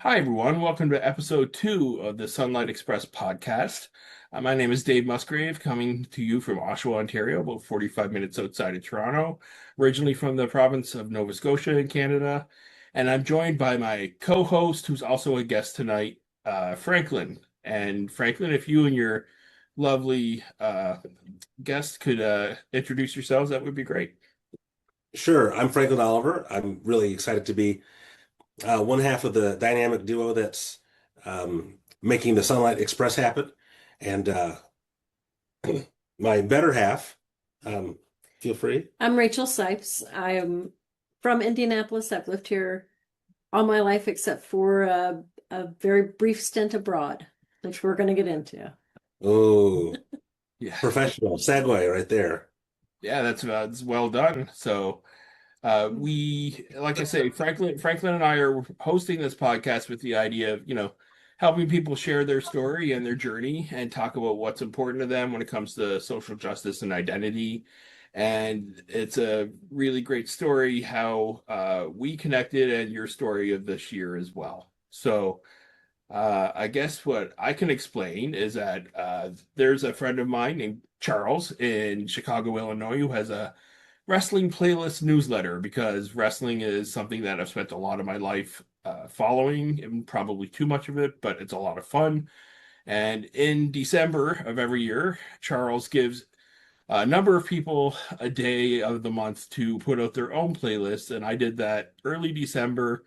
Hi, everyone. Welcome to episode 2 of the Sunlight Express podcast. My name is Dave Musgrave, coming to you from Oshawa, Ontario, about 45 minutes outside of Toronto, originally from the province of Nova Scotia in Canada. And I'm joined by my co host, who's also a guest tonight, Frnklin. And Frnklin, if you and your lovely guest could introduce yourselves, that would be great. Sure. I'm Franklin Oliver. I'm really excited to be one half of the dynamic duo that's making the Sunlight Express happen. And my better half, um, feel free. I'm Rachel Sipes. I'm from Indianapolis. I've lived here all my life except for a very brief stint abroad, which we're going to get into. Oh, Yeah. professional segue right there. Yeah, that's well done. So, like I say, Franklin and I are hosting this podcast with the idea of, helping people share their story and their journey and talk about what's important to them when it comes to social justice and identity. And it's a really great story how we connected and your story of this year as well. So, I guess what I can explain is that there's a friend of mine named Charles in Chicago, Illinois, who has a wrestling playlist newsletter because wrestling is something that I've spent a lot of my life following, and probably too much of it, but it's a lot of fun. And in December of every year, Charles gives a number of people a day of the month to put out their own playlist, and I did that early December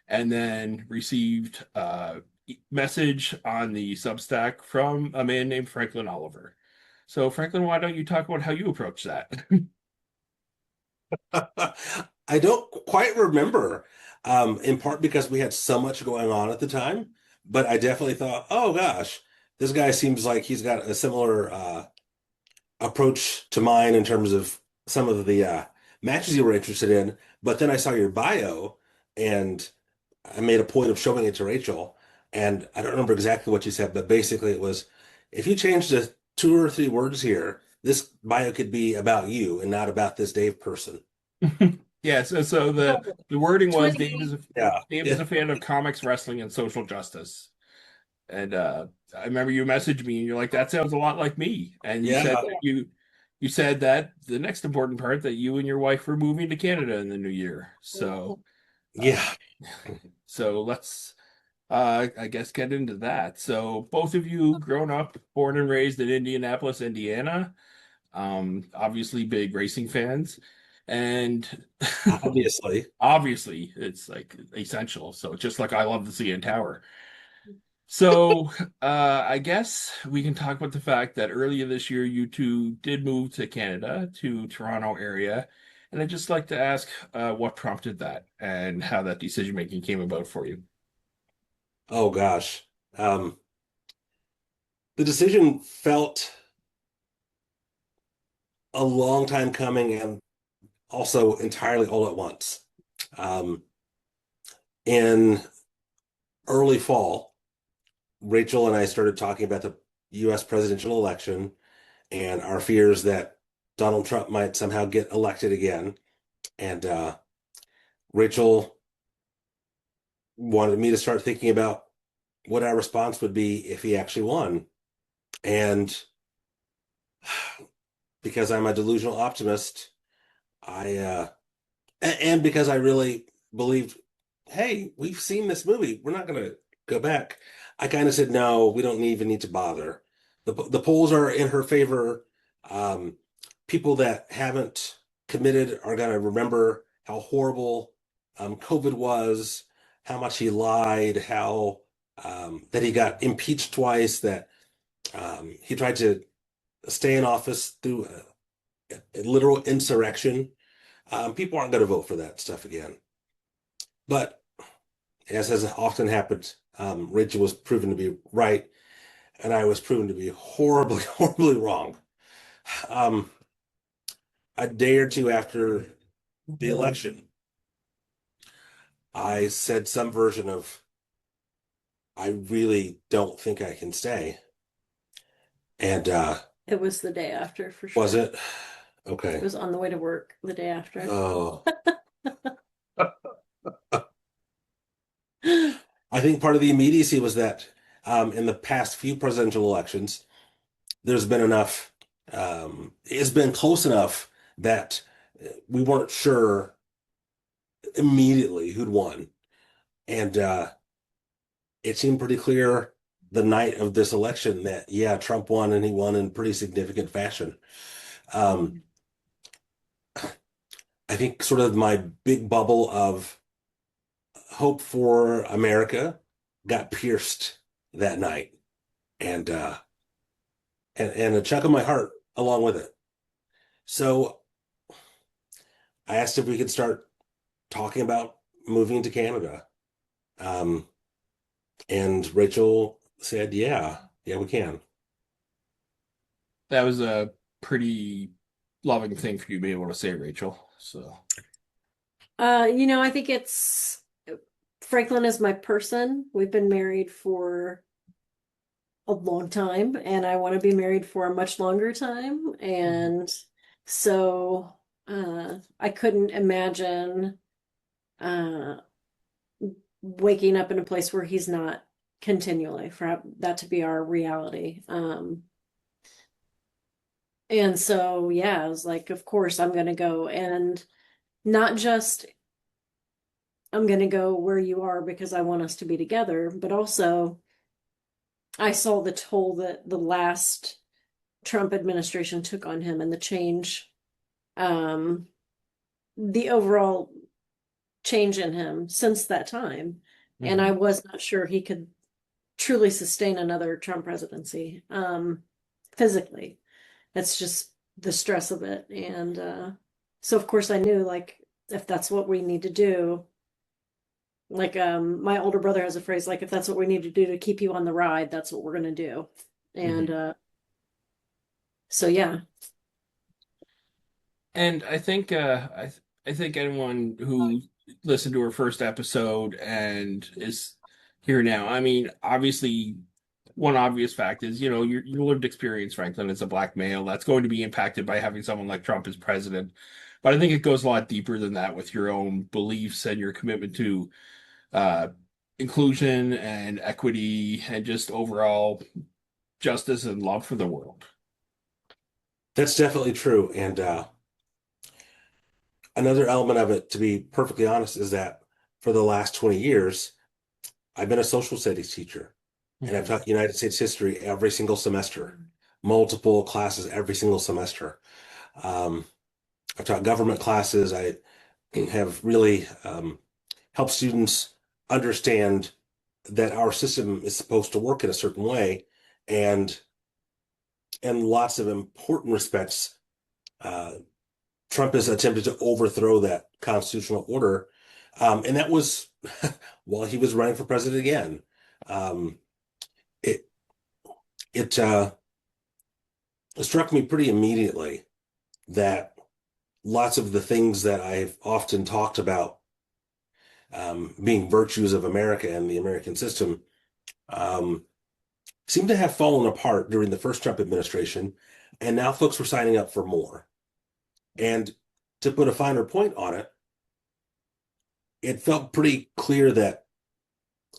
and then received a message on the Substack from a man named Frnklin Oliver. So, Franklin, why don't you talk about how you approach that? I don't quite remember, in part because we had so much going on at the time, but I definitely thought, oh gosh, this guy seems like he's got a similar approach to mine in terms of some of the matches you were interested in. But then I saw your bio and I made a point of showing it to Rachel. And I don't remember exactly what you said, but basically it was if you change the two or three words here, this bio could be about you and not about this Dave person. Yeah, so the wording was Yeah. Dave is Yeah. a fan of comics, wrestling, and social justice. And I remember you messaged me and you're like, that sounds a lot like me. And you said Yeah. that you said that the next important part that you and your wife were moving to Canada in the new year. Uh, Yeah. so let's I guess get into that. So both of you grown up, born and raised in Indianapolis, Indiana. Obviously big racing fans. And Obviously. obviously it's like essential. So just like I love the CN Tower. So, I guess we can talk about the fact that earlier this year, you two did move to Canada, to Toronto area, and I'd just like to ask what prompted that and how that decision making came about for you. Oh gosh. Um, the decision felt a long time coming and also entirely all at once. Um, in early fall, Rachel and I started talking about the US presidential election and our fears that Donald Trump might somehow get elected again. And Rachel wanted me to start thinking about what our response would be if he actually won. And because I'm a delusional optimist, and because I really believed, hey, we've seen this movie. We're not going to go back. I kind of said, no, we don't even need to bother. The polls are in her favor. Um, People that haven't committed are going to remember how horrible COVID was, how much he lied, how that he got impeached twice, that he tried to stay in office through a literal insurrection. People aren't going to vote for that stuff again. But as has often happened, Rachel was proven to be right, and I was proven to be horribly, horribly wrong. Um, a day or two after the election, I said some version of, I really don't think I can stay. And It was the day after for was sure. it? It Okay. was on the way to work the day after. Oh, I think part of the immediacy was that in the past few presidential elections, there's been enough, it's been close enough that we weren't sure immediately who'd won. And it seemed pretty clear the night of this election that, yeah, Trump won and he won in pretty significant fashion. Um, I think sort of my big bubble of hope for America got pierced that night, and and a chunk of my heart along with it. So I asked if we could start talking about moving to Canada. Um, and Rachel said, yeah, we can. That was a pretty loving thing for you to be able to say, Rachel. So, I think it's Franklin is my person. We've been married for a long time, and I want to be married for a much longer time. And so I couldn't imagine uh, waking up in a place where he's not continually, for that to be our reality. And so, yeah, I was like, of course, I'm going to go. And not just I'm going to go where you are because I want us to be together, but also I saw the toll that the last Trump administration took on him and the change, um, the overall change in him since that time. And I was not sure he could truly sustain another Trump presidency, physically. That's just the stress of it. And so, of course, I knew, like, if that's what we need to do, like, my older brother has a phrase, like, if that's what we need to do to keep you on the ride, that's what we're going to do. And so, yeah. and I think anyone who listened to her first episode and is here now, I mean, obviously, one obvious fact is, your lived experience, Franklin, as a black male, that's going to be impacted by having someone like Trump as president. But I think it goes a lot deeper than that with your own beliefs and your commitment to uh, inclusion and equity and just overall justice and love for the world. That's definitely true. And another element of it, to be perfectly honest, is that for the last 20 years, I've been a social studies teacher and I've taught United States history every single semester, multiple classes every single semester. Um, I've taught government classes. I have really helped students understand that our system is supposed to work in a certain way, and in lots of important respects, uh, Trump has attempted to overthrow that constitutional order, and that was while he was running for president again. Um, it it struck me pretty immediately that lots of the things that I've often talked about being virtues of America and the American system um, seem to have fallen apart during the first Trump administration, and now folks were signing up for more. And to put a finer point on it, it felt pretty clear that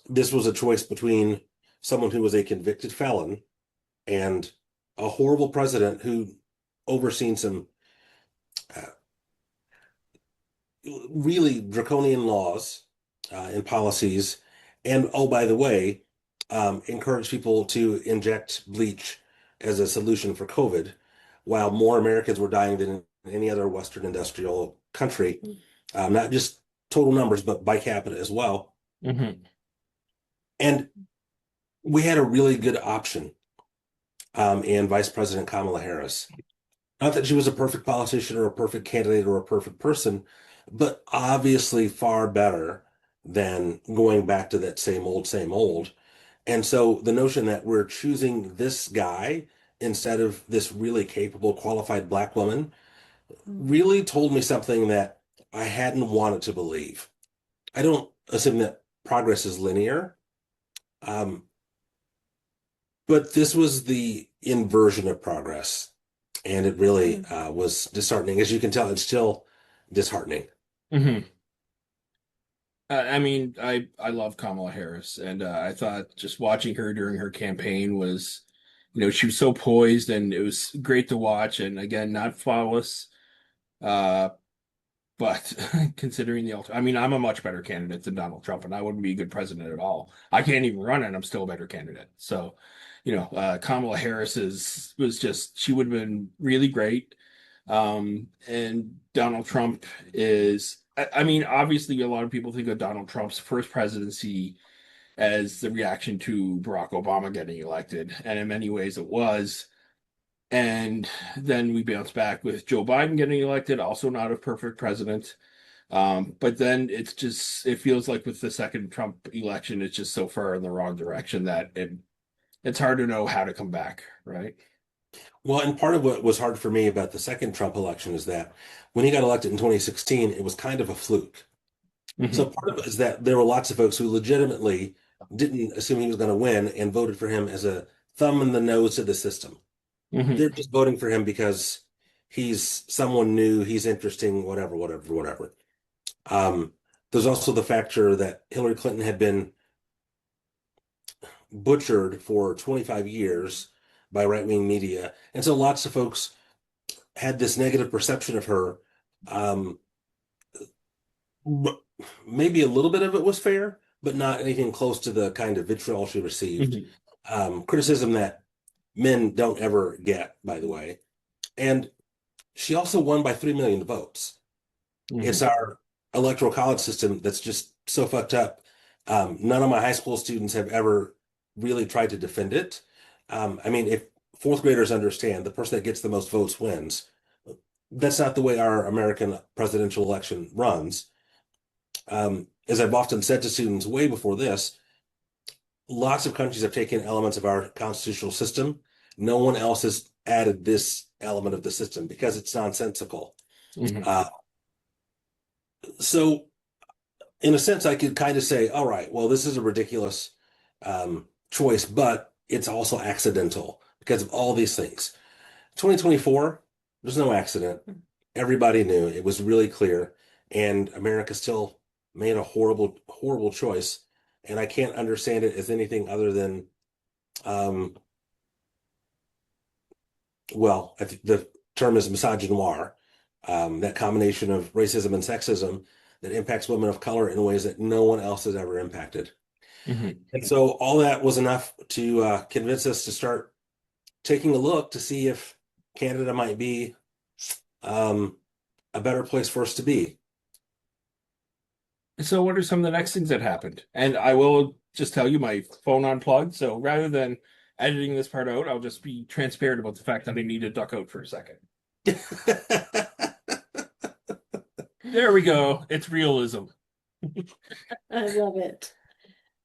this was a choice between someone who was a convicted felon and a horrible president who overseen some uh, really draconian laws and policies. And oh, by the way, encourage people to inject bleach as a solution for COVID, while more Americans were dying than in any other Western industrial country, not just total numbers, but by capita as well. Mm-hmm. And we had a really good option in Vice President Kamala Harris. Not that she was a perfect politician or a perfect candidate or a perfect person, but obviously far better than going back to that same old, same old. And so the notion that we're choosing this guy instead of this really capable, qualified black woman really told me something that I hadn't wanted to believe. I don't assume that progress is linear, um, but this was the inversion of progress. And it really was disheartening. As you can tell, it's still disheartening. Mm-hmm. I mean, I love Kamala Harris, and I thought just watching her during her campaign was, she was so poised, and it was great to watch. And again, not flawless, uh, but considering I mean, I'm a much better candidate than Donald Trump, and I wouldn't be a good president at all. I can't even run, and I'm still a better candidate. So, Kamala Harris was just she would have been really great. And Donald Trump I mean, obviously, a lot of people think of Donald Trump's first presidency as the reaction to Barack Obama getting elected, and in many ways it was. And then we bounced back with Joe Biden getting elected, also not a perfect president. But then it feels like with the second Trump election, it's just so far in the wrong direction that it's hard to know how to come back, right? Well, and part of what was hard for me about the second Trump election is that when he got elected in 2016, it was kind of a fluke. So Hmm. part of it is that there were lots of folks who legitimately didn't assume he was going to win and voted for him as a thumb in the nose to the system. Hmm. They're just voting for him because he's someone new, he's interesting, whatever, whatever, whatever. Um, there's also the factor that Hillary Clinton had been butchered for 25 years by right-wing media. And so lots of folks had this negative perception of her. Um, Maybe a little bit of it was fair, but not anything close to the kind of vitriol she received. Hmm. Criticism that men don't ever get, by the way. And she also won by 3 million votes. It's Hmm. our electoral college system that's just so fucked up. None of my high school students have ever really tried to defend it. I mean, if fourth graders understand the person that gets the most votes wins, that's not the way our American presidential election runs. As I've often said to students way before this, lots of countries have taken elements of our constitutional system. No one else has added this element of the system because it's nonsensical. Hmm. Uh, so, in a sense, I could kind of say, all right, well, this is a ridiculous choice, but it's also accidental because of all these things. 2024, there's no accident. Everybody knew it was really clear, and America still made a horrible, horrible choice. And I can't understand it as anything other than, um, well, I think the term is misogynoir, that combination of racism and sexism that impacts women of color in ways that no one else has ever impacted. Hmm. And so all that was enough to convince us to start taking a look to see if Canada might be um, a better place for us to be. So, what are some of the next things that happened? And I will just tell you my phone unplugged. So, rather than editing this part out, I'll just be transparent about the fact that I need to duck out for a second. There we go. It's realism. I love it.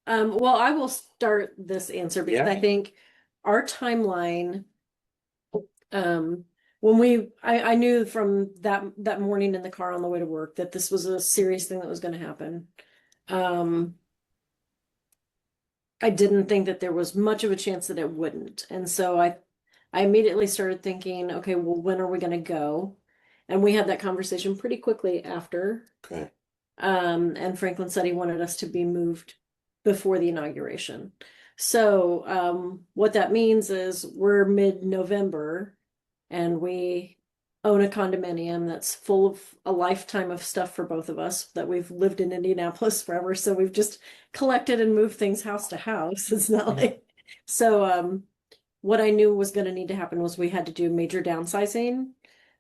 Well, I will start this answer because I Yeah. think our timeline, um, I knew from that morning in the car on the way to work that this was a serious thing that was going to happen. Um, I didn't think that there was much of a chance that it wouldn't. And so I immediately started thinking, okay, well, when are we going to go? And we had that conversation pretty quickly after. Okay. And Frnklin said he wanted us to be moved before the inauguration. So, what that means is we're mid-November and we own a condominium that's full of a lifetime of stuff for both of us that we've lived in Indianapolis forever. So we've just collected and moved things house to house. It's not like so what I knew was going to need to happen was we had to do major downsizing,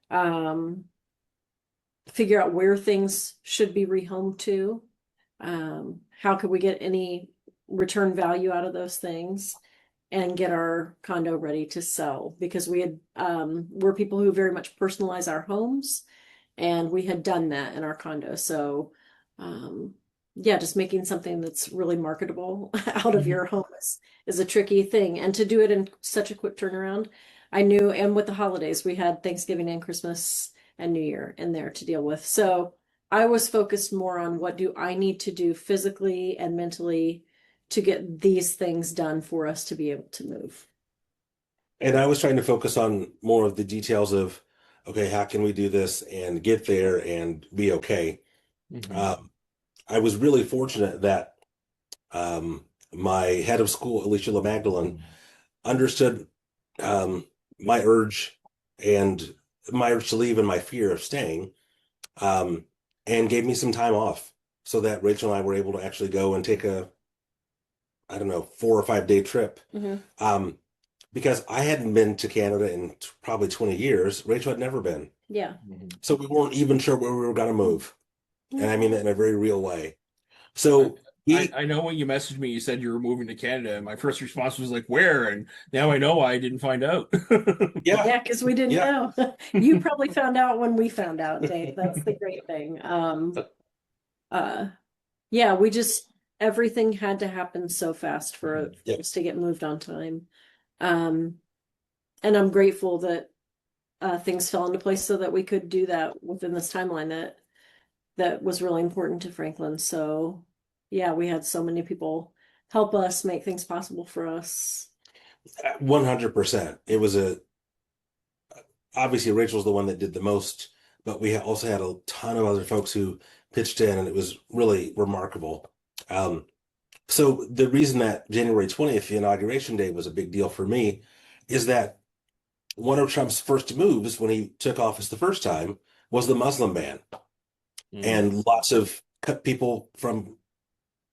um, figure out where things should be rehomed to, how could we get any return value out of those things, and get our condo ready to sell because we're people who very much personalize our homes, and we had done that in our condo. So, um, yeah, just making something that's really marketable out of Mhm. your home is a tricky thing. And to do it in such a quick turnaround, I knew, and with the holidays, we had Thanksgiving and Christmas and New Year in there to deal with. So I was focused more on what do I need to do physically and mentally to get these things done for us to be able to move. And I was trying to focus on more of the details of, okay, how can we do this and get there and be okay? Mhm. Um, I was really fortunate that my head of school, Alicia LaMagdalene, understood um, my urge and my urge to leave and my fear of staying, um, and gave me some time off so that Rachel and I were able to actually go and take a, I don't know, 4 or 5 day trip. Hmm. Um, because I hadn't been to Canada in probably 20 years. Rachel had never been. Yeah. So we weren't even sure where we were going to move. And I mean that in a very real way. I, So I we, I know when you messaged me, you said you were moving to Canada, and my first response was like, "Where?" And now I know why I didn't find out. yeah, Yeah, because we didn't yeah, know. You probably found out when we found out, Dave. That's the great thing. Uh, yeah, we just everything had to happen so fast yeah. for us to get moved on time. Um, and I'm grateful that things fell into place so that we could do that within this timeline that was really important to Franklin. So yeah, we had so many people help us make things possible for us. 100%. It was a, obviously Rachel's the one that did the most, but we also had a ton of other folks who pitched in, and it was really remarkable. Um, so the reason that January 20th, the inauguration day, was a big deal for me is that one of Trump's first moves when he took office the first time was the Muslim ban. Mm. And lots of people from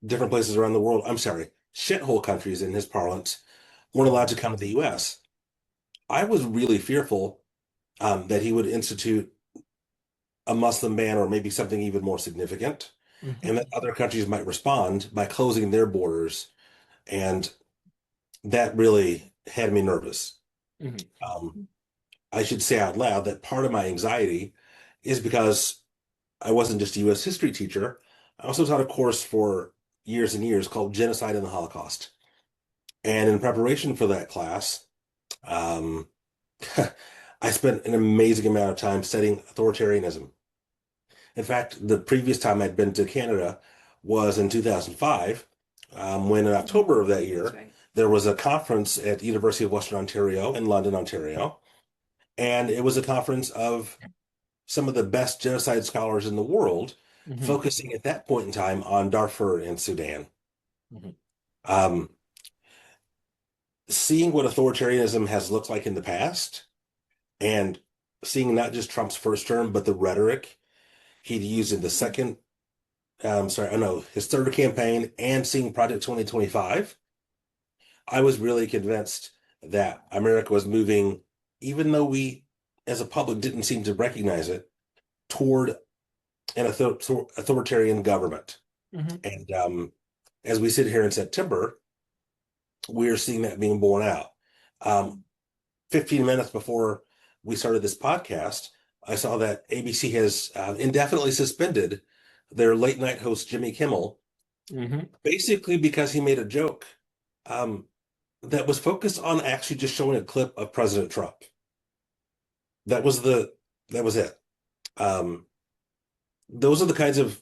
different places around the world, I'm sorry, shithole countries in his parlance, weren't allowed to come to the US. I was really fearful that he would institute a Muslim ban or maybe something even more significant, Mhm. and that other countries might respond by closing their borders. And that really had me nervous. Mhm. Um, I should say out loud that part of my anxiety is because I wasn't just a US history teacher. I also taught a course for years and years called Genocide and the Holocaust. And in preparation for that class, um, I spent an amazing amount of time studying authoritarianism. In fact, the previous time I'd been to Canada was in 2005, when in October of that That's year, right. there was a conference at the University of Western Ontario in London, Ontario. And it was a conference of some of the best genocide scholars in the world, Mhm. focusing at that point in time on Darfur and Sudan. Mhm. Um, Seeing what authoritarianism has looked like in the past, and seeing not just Trump's first term, but the rhetoric he'd used in the second, sorry, I know his third campaign, and seeing Project 2025, I was really convinced that America was moving, even though we as a public didn't seem to recognize it, toward an authoritarian government. Mhm. And as we sit here in September, we're seeing that being borne out. Um, 15 minutes before we started this podcast, I saw that ABC has indefinitely suspended their late night host, Jimmy Kimmel, Mhm. basically because he made a joke um, that was focused on actually just showing a clip of President Trump. That was that was it. Um, those are the kinds of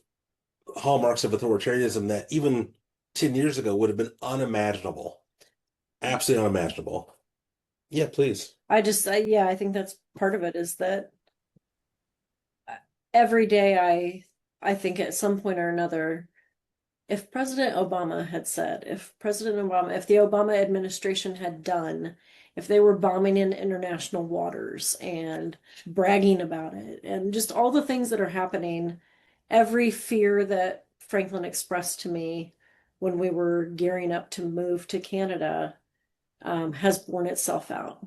hallmarks of authoritarianism that even 10 years ago would have been unimaginable. Absolutely unimaginable. Yeah, please. Yeah, I think that's part of it is that every day I think at some point or another, if President Obama had said, if the Obama administration had done, if they were bombing in international waters and bragging about it and just all the things that are happening, every fear that Franklin expressed to me when we were gearing up to move to Canada has borne itself out.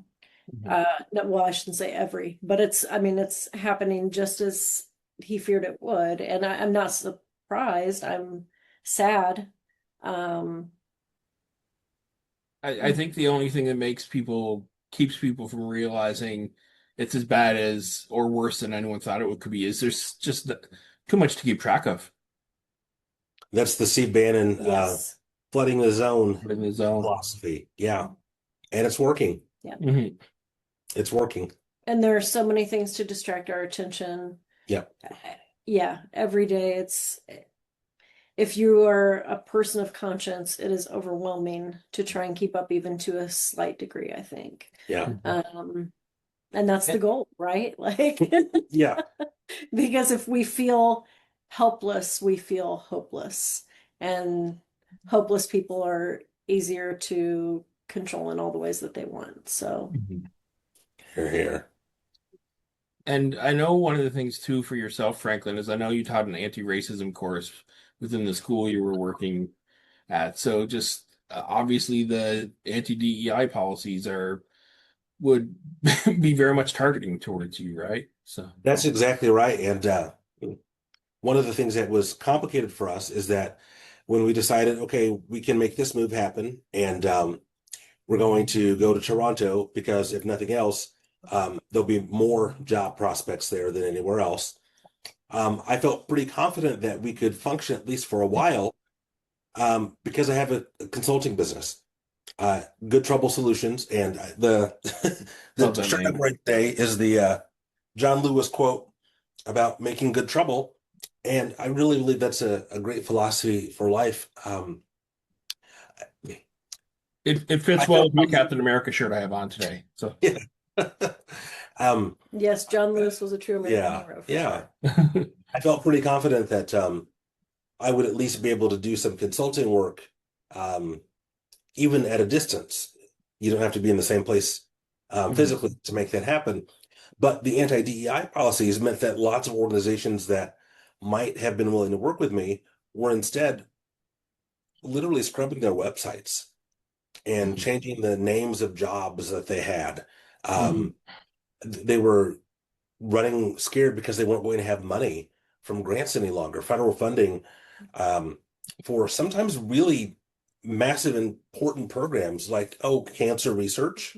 Mhm. No, well, I shouldn't say every, but I mean, it's happening just as he feared it would. And I'm not surprised. I'm sad. Um, I think the only thing that keeps people from realizing it's as bad as or worse than anyone thought could be is there's just too much to keep track of That's the Steve Bannon yes. flooding the zone in the zone. philosophy. Yeah. And it's working. Yeah. Mhm. It's working. And there are so many things to distract our attention. Yeah. Yeah. Every day if you are a person of conscience, it is overwhelming to try and keep up even to a slight degree, I think. Yeah. Mhm. Um, and that's the goal, right? Like, Yeah. because if we feel helpless, we feel hopeless. And hopeless people are easier to control in all the ways that they want. So, Mhm. Here, here. And I know one of the things too for yourself, Franklin, is I know you taught an anti-racism course within the school you were working at. So just obviously the anti-DEI policies are would be very much targeting towards you, right? So, That's exactly right. And one of the things that was complicated for us is that when we decided, okay, we can make this move happen, and we're going to go to Toronto because if nothing else, there'll be more job prospects there than anywhere else. I felt pretty confident that we could function at least for a while because I have a consulting business, Good Trouble Solutions, and the love the that shirt I'm name. wearing today is the John Lewis quote about making good trouble. And I really believe that's a great philosophy for life. It I fits well felt with my Captain America shirt I have on today. So, yeah. um, yes, John Lewis was a true American yeah, hero for yeah. sure. I felt pretty confident that I would at least be able to do some consulting work, um, even at a distance. You don't have to be in the same place Mhm. physically to make that happen. But the anti-DEI policies meant that lots of organizations that might have been willing to work with me were instead literally scrubbing their websites and changing the names of jobs that they had. Mhm. Um, they were running scared because they weren't going to have money from grants any longer, federal funding um, for sometimes really massive, important programs like, oh, cancer research,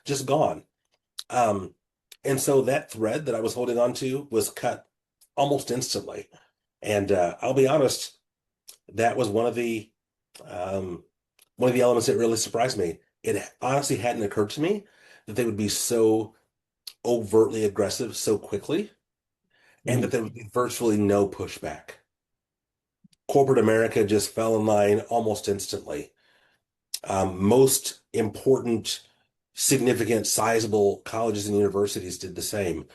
just gone. Um, and so that thread that I was holding on to was cut almost instantly. And I'll be honest, that was um, one of the elements that really surprised me. It honestly hadn't occurred to me that they would be so overtly aggressive so quickly, and that Mhm. there would be virtually no pushback. Corporate America just fell in line almost instantly. Most important, significant, sizable colleges and universities did the same.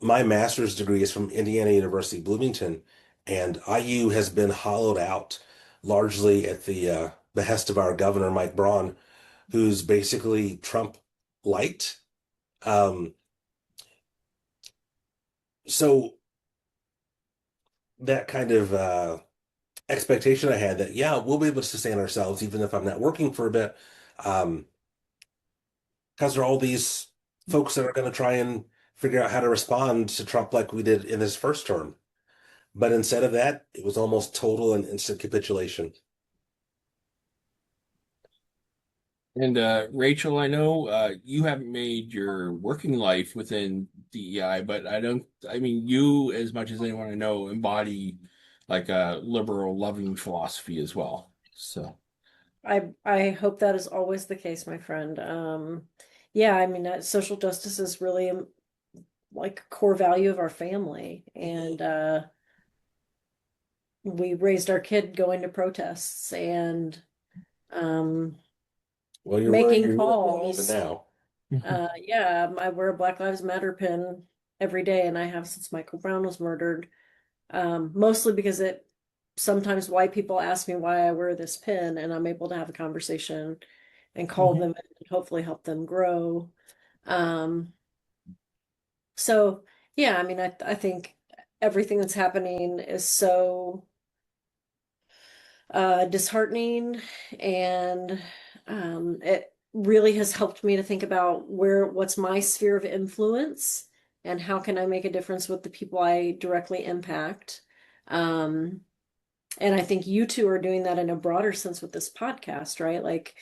My master's degree is from Indiana University, Bloomington, and IU has been hollowed out largely at the behest of our governor, Mike Braun, who's basically Trump light. Um, so that kind of expectation I had that, yeah, we'll be able to sustain ourselves even if I'm not working for a bit. Um, because there are all these folks that are going to try and figure out how to respond to Trump like we did in his first term. But instead of that, it was almost total and instant capitulation. And Rachel, I know you haven't made your working life within DEI, but I don't, I mean, you, as much as anyone I know, embody like a liberal, loving philosophy as well. So, I hope that is always the case, my friend. Yeah, I mean, social justice is really like a core value of our family, and we raised our kid going to protests and um, Well, you're wearing making your uniform even calls. now. Yeah, I wear a Black Lives Matter pin every day, and I have since Michael Brown was murdered. Mostly because it sometimes white people ask me why I wear this pin, and I'm able to have a conversation and call them and hopefully help them grow. Um, so yeah, I mean, I think everything that's happening is so disheartening, and it really has helped me to think about what's my sphere of influence and how can I make a difference with the people I directly impact. Um, and I think you two are doing that in a broader sense with this podcast, right? Like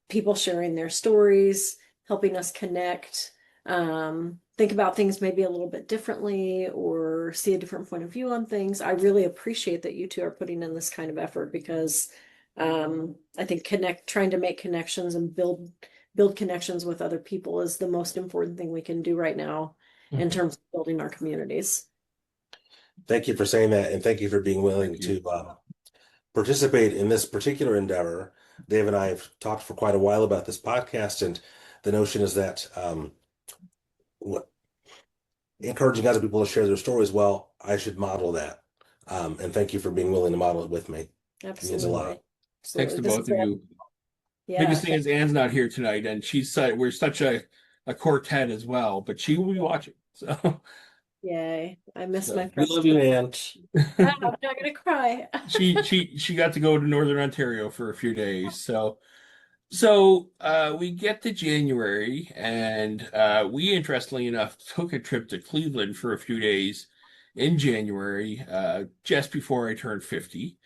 people sharing their stories, helping us connect, think about things maybe a little bit differently or see a different point of view on things. I really appreciate that you two are putting in this kind of effort because I think trying to make connections and build connections with other people is the most important thing we can do right now in Mhm. terms of building our communities. Thank you for saying that, and thank you for being willing Thank you. to participate in this particular endeavor. Dave and I have talked for quite a while about this podcast, and the notion is that encouraging other people to share their stories. Well, I should model that. And thank you for being willing to model it with me. It means a lot. Absolutely. Thanks Absolutely. to This both is of it. you. Yeah. Biggest thing is Anne's not here tonight, and we're such a quartet as well, but she will be watching. So, Yay. I miss my So we friends love too. you, Ann. Ah, I'm not gonna cry. she got to go to Northern Ontario for a few days. So we get to January, and we interestingly enough took a trip to Cleveland for a few days in January, just before I turned 50.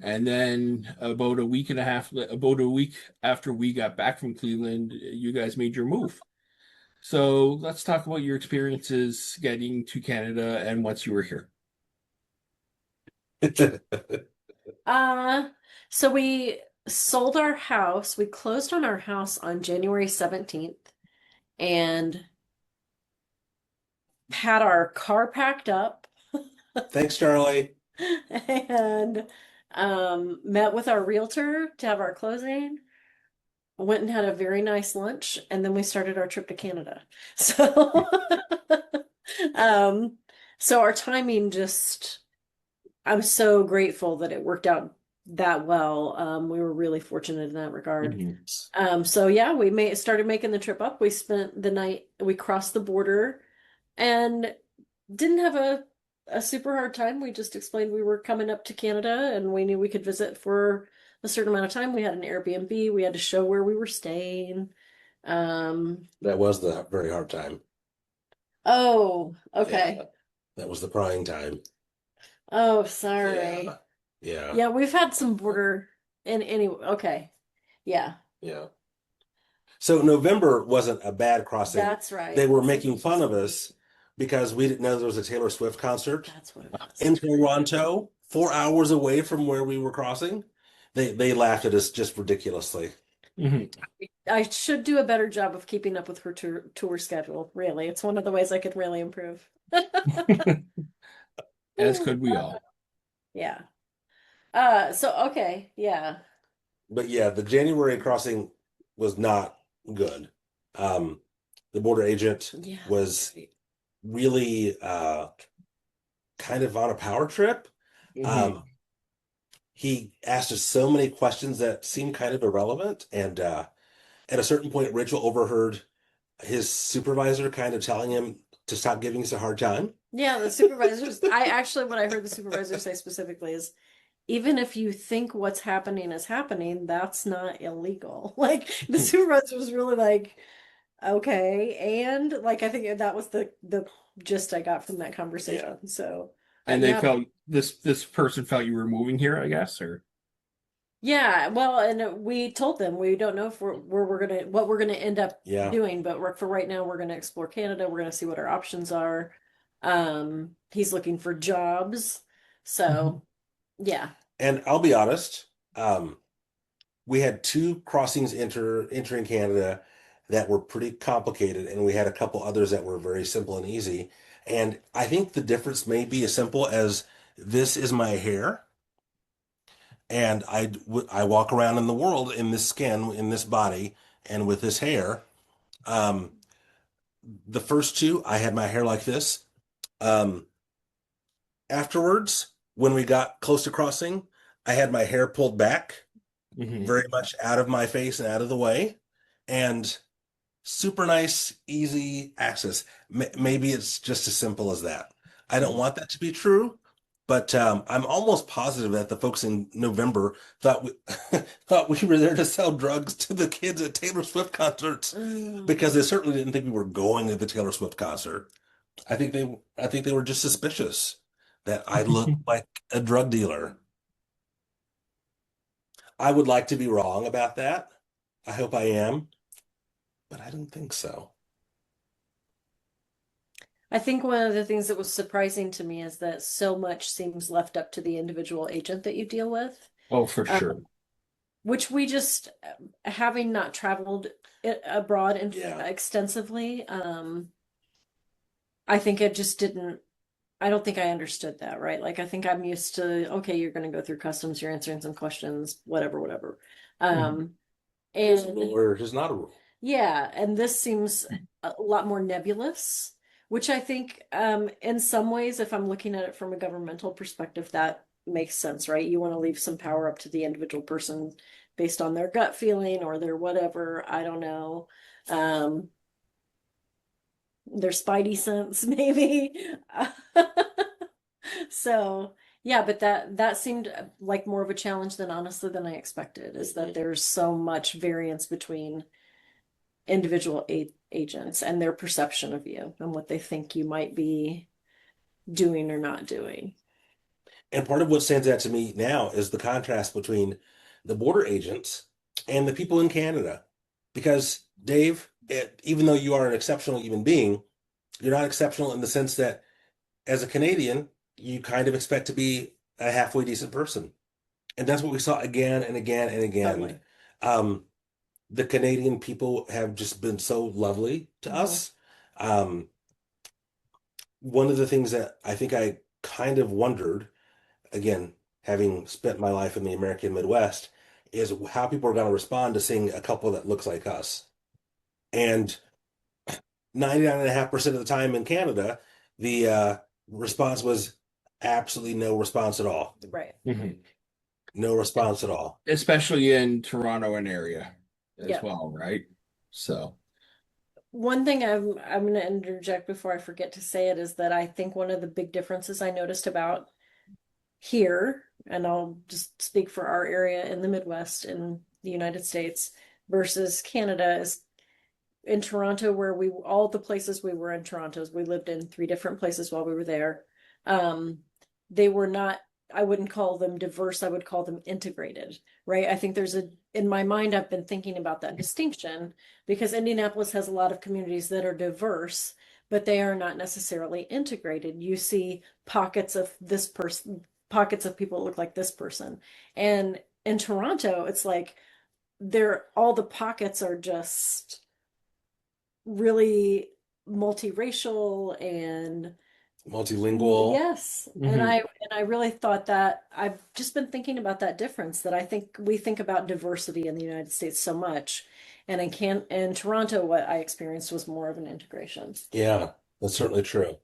And then about a week after we got back from Cleveland, you guys made your move. So let's talk about your experiences getting to Canada and once you were here. Uh, so we sold our house. We closed on our house on January 17th and had our car packed up Thanks, Charlie. and met with our realtor to have our closing. Went and had a very nice lunch, and then we started our trip to Canada. So, um, so our timing just, I'm so grateful that it worked out that well. We were really fortunate in that regard. Mhm. So yeah, we started making the trip up. We spent the night, we crossed the border and didn't have a super hard time. We just explained we were coming up to Canada and we knew we could visit for a certain amount of time. We had an Airbnb. We had to show where we were staying. That was the very hard time. Oh, okay. Yeah, that was the prying time. Oh, Yeah. sorry. Yeah. Yeah, we've had some border in anyway. Okay. Yeah, Yeah. So November wasn't a bad crossing. that's right. They were making fun of us because we didn't know there was a Taylor Swift concert That's what it was. in Toronto, 4 hours away from where we were crossing. They laughed at us just ridiculously. Mhm. I should do a better job of keeping up with her tour schedule, really. It's one of the ways I could really improve. As could we all. Yeah. So okay, yeah. But yeah, the January crossing was not good. Um, the border agent Yeah. was really kind of on a power trip. Mhm. He asked us so many questions that seemed kind of irrelevant. And at a certain point, Rachel overheard his supervisor kind of telling him to stop giving us a hard time. Yeah, the supervisors, I actually, what I heard the supervisor say specifically is even if you think what's happening is happening, that's not illegal. Like the supervisor was really like, okay, and like I think that was the gist I got from that conversation. So, And they yeah, felt this person felt you were moving here, I guess, or yeah. Well, and we told them we don't know if we're gonna what we're gonna end up Yeah. doing, but for right now we're gonna explore Canada. We're gonna see what our options are. He's looking for jobs, so yeah. And I'll be honest, we had two crossings entering Canada that were pretty complicated, and we had a couple others that were very simple and easy. And I think the difference may be as simple as this is my hair, and I walk around in the world in this skin, in this body, and with this hair. Um, the first two, I had my hair like this. Um, Afterwards, when we got close to crossing, I had my hair pulled back, Mhm. very much out of my face and out of the way, and super nice, easy access. Maybe it's just as simple as that. I don't want that to be true, but I'm almost positive that the folks in November thought we thought we were there to sell drugs to the kids at Taylor Swift concerts because they certainly didn't think we were going to the Taylor Swift concert. I think they were just suspicious that I looked like a drug dealer. I would like to be wrong about that. I hope I am, but I don't think so. I think one of the things that was surprising to me is that so much seems left up to the individual agent that you deal with. Oh, for sure. Um, which we just, having not traveled abroad and Yeah. extensively, I think it just didn't, I don't think I understood that, right? Like I think I'm used to, okay, you're going to go through customs, you're answering some questions, whatever, whatever. Mhm. Here's a And rule or here's not a rule. yeah, and this seems a lot more nebulous, Which I think, in some ways, if I'm looking at it from a governmental perspective, that makes sense, right? You want to leave some power up to the individual person based on their gut feeling or their whatever, I don't know, um, their spidey sense, maybe. So, yeah, but that seemed like more of a challenge than honestly than I expected, is that there's so much variance between individual agents and their perception of you and what they think you might be doing or not doing. And part of what stands out to me now is the contrast between the border agents and the people in Canada. Because, Dave, even though you are an exceptional human being, you're not exceptional in the sense that as a Canadian, you kind of expect to be a halfway decent person. And that's what we saw again and again and again. Totally. Um, the Canadian people have just been so lovely to Mhm. us. Um, one of the things that I think I kind of wondered, again, having spent my life in the American Midwest, is how people are going to respond to seeing a couple that looks like us. And 99.5% of the time in Canada, the response was absolutely no response at all. Right. Mhm. No response at all. Especially in Toronto and area as Yeah. well, right? So, One thing I'm going to interject before I forget to say it is that I think one of the big differences I noticed about here, and I'll just speak for our area in the Midwest in the United States versus Canada, is in Toronto, where we all the places we were in Toronto, we lived in three different places while we were there. Um, they were not, I wouldn't call them diverse, I would call them integrated, right? I think there's a, in my mind, I've been thinking about that distinction because Indianapolis has a lot of communities that are diverse, but they are not necessarily integrated. You see pockets of this person, pockets of people that look like this person. And in Toronto, it's like they're all the pockets are just really multiracial and Multilingual. yes. And mhm. I really thought that I've just been thinking about that difference that I think we think about diversity in the United States so much. And in Toronto, what I experienced was more of an integration. Yeah, that's certainly true.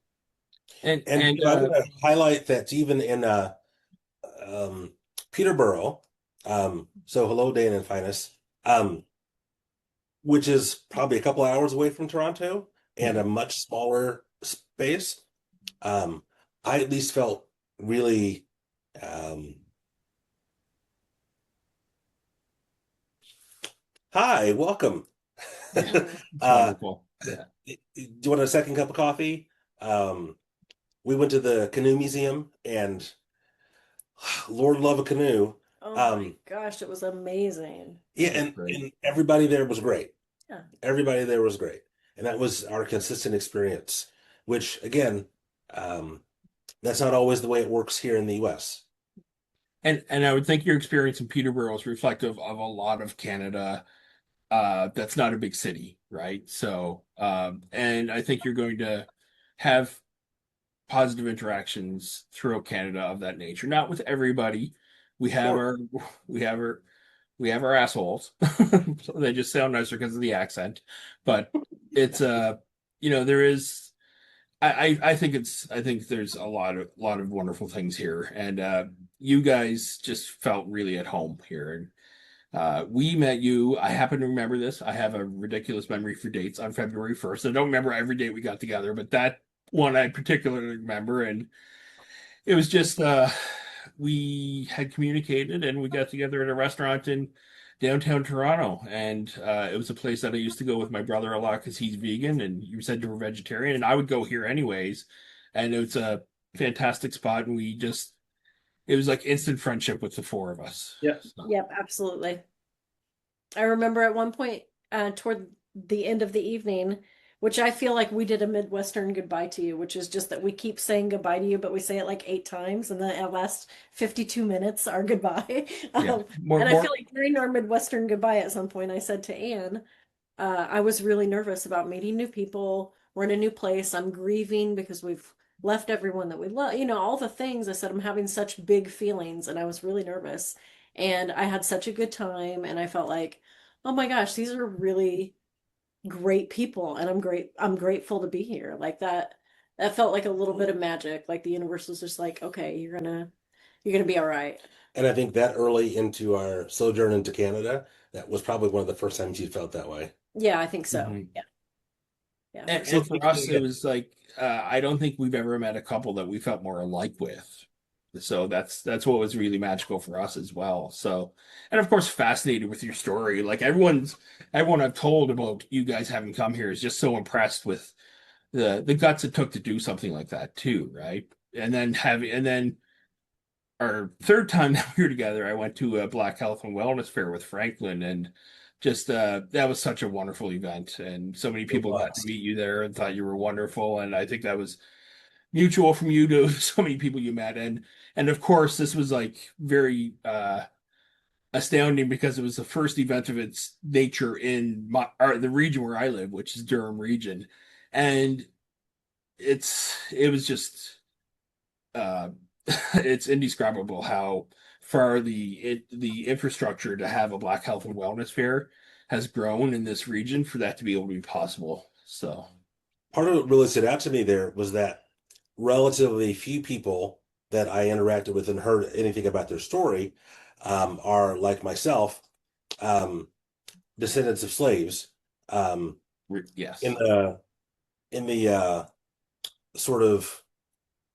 And And I'm going to highlight that even in um, Peterborough, so hello, Dan and Finest, which is probably a couple hours away from Toronto and a much smaller space, um, I at least felt really, um, hi, welcome. Yeah. it's Uh, wonderful. Yeah. do you want a second cup of coffee? We went to the canoe museum and Lord love a canoe. Oh my Um, gosh, it was amazing. yeah, That's great. and everybody there was great. Yeah. Everybody there was great. And that was our consistent experience, which again, um, that's not always the way it works here in the US. And I would think your experience in Peterborough is reflective of a lot of Canada. That's not a big city, right? So, and I think you're going to have positive interactions throughout Canada of that nature. Not with everybody. We have Sure. our we have our we have our assholes. So they just sound nicer because of the accent. But it's there is I think there's a lot of wonderful things here. And you guys just felt really at home here. And we met you. I happen to remember this. I have a ridiculous memory for dates on February 1st. I don't remember every date we got together, but that one I particularly remember. And it was just we had communicated and we got together at a restaurant in downtown Toronto. And it was a place that I used to go with my brother a lot because he's vegan and you said you were vegetarian. And I would go here anyways. And it's a fantastic spot. And it was like instant friendship with the four of us. Yeah. So, Yep, absolutely. I remember at one point, toward the end of the evening, which I feel like we did a Midwestern goodbye to you, which is just that we keep saying goodbye to you, but we say it like 8 times, and then at last 52 minutes are goodbye. yeah. More, And I feel more. like during our Midwestern goodbye at some point, I said to Anne, I was really nervous about meeting new people. We're in a new place. I'm grieving because we've left everyone that we love. All the things. I said, I'm having such big feelings, and I was really nervous. And I had such a good time, and I felt like, oh my gosh, these are really great people, and I'm grateful to be here. Like that. that felt like a little bit of magic. Like the universe was just like, okay, you're gonna be all right. And I think that early into our sojourn into Canada, that was probably one of the first times you felt that way. Yeah, I think so. Mhm. Yeah, yeah, for So And sure. for thank you us, it again. was like I don't think we've ever met a couple that we felt more alike with. So that's what was really magical for us as well. So, and of course, fascinated with your story. Like everyone I've told about you guys having come here is just so impressed with the guts it took to do something like that too, right? And then our third time that we were together, I went to a Black Health and Wellness Fair with Frnklin, and just that was such a wonderful event, and so many It people got to was. meet you there and thought you were wonderful, and I think that was mutual from you to so many people you met, and of course this was like very astounding because it was the first event of its nature in the region where I live, which is Durham region, and it was just uh, it's indescribable how far the infrastructure to have a Black Health and Wellness Fair has grown in this region for that to be able to be possible. So, Part of what really stood out to me there was that relatively few people that I interacted with and heard anything about their story are like myself, um, descendants of slaves. Um, in yes. the sort of,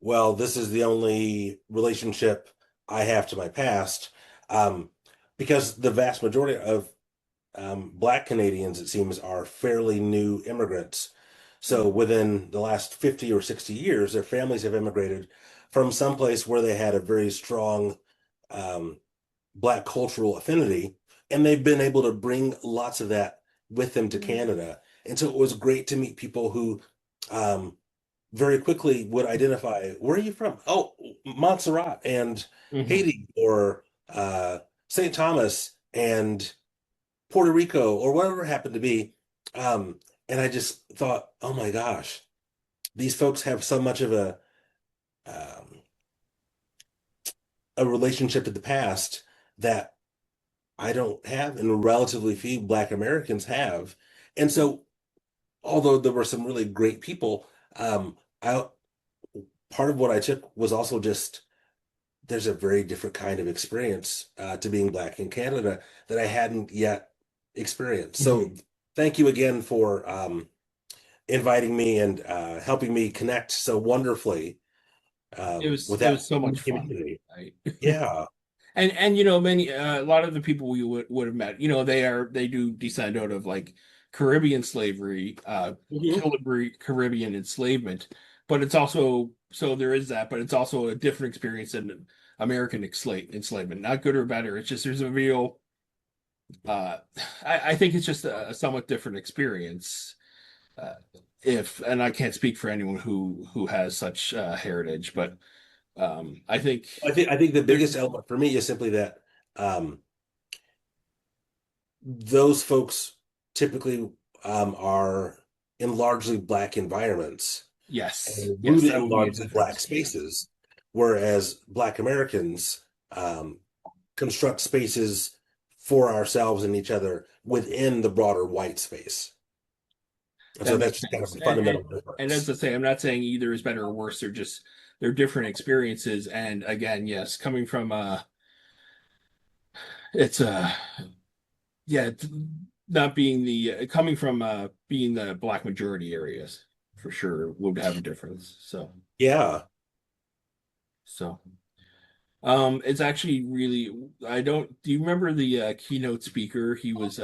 well, this is the only relationship I have to my past, um, because the vast majority of Black Canadians, it seems, are fairly new immigrants. So within the last 50 or 60 years, their families have immigrated from someplace where they had a very strong um, Black cultural affinity, and they've been able to bring lots of that with them to Canada. And so it was great to meet people who um, very quickly would identify, where are you from? Oh, Montserrat and Hmm. Haiti or St. Thomas and Puerto Rico or whatever it happened to be. And I just thought, oh my gosh, these folks have so much of um, a relationship to the past that I don't have, and relatively few Black Americans have. And so, although there were some really great people, I part of what I took was also just there's a very different kind of experience to being Black in Canada that I hadn't yet experienced. Hmm. So, thank you again for inviting me and helping me connect so wonderfully with It that was so much fun, community. right? Yeah. And many a lot of the people we would have met, they do descend out of like Caribbean slavery, Mhm. Caribbean enslavement, but it's also so there is that, but it's also a different experience than American enslavement. Not good or better. It's just there's a real uh I think it's just a somewhat different experience. Uh, if and I can't speak for anyone who has such heritage, but I think I think the there biggest element for me is simply that um, those folks typically are in largely Black environments and yes, rooted that in would be a largely Black difference. Yeah. spaces, whereas Black Americans construct spaces for ourselves and each other within the broader white space. And so That that's makes just kind of sense. a And, and fundamental and as difference. I say, I'm not saying either is better or worse. They're different experiences. And again, yes, coming from it's yeah, not being the coming from being the black majority areas for sure would have a difference. Yeah. So it's actually really I don't do you remember the keynote speaker? He was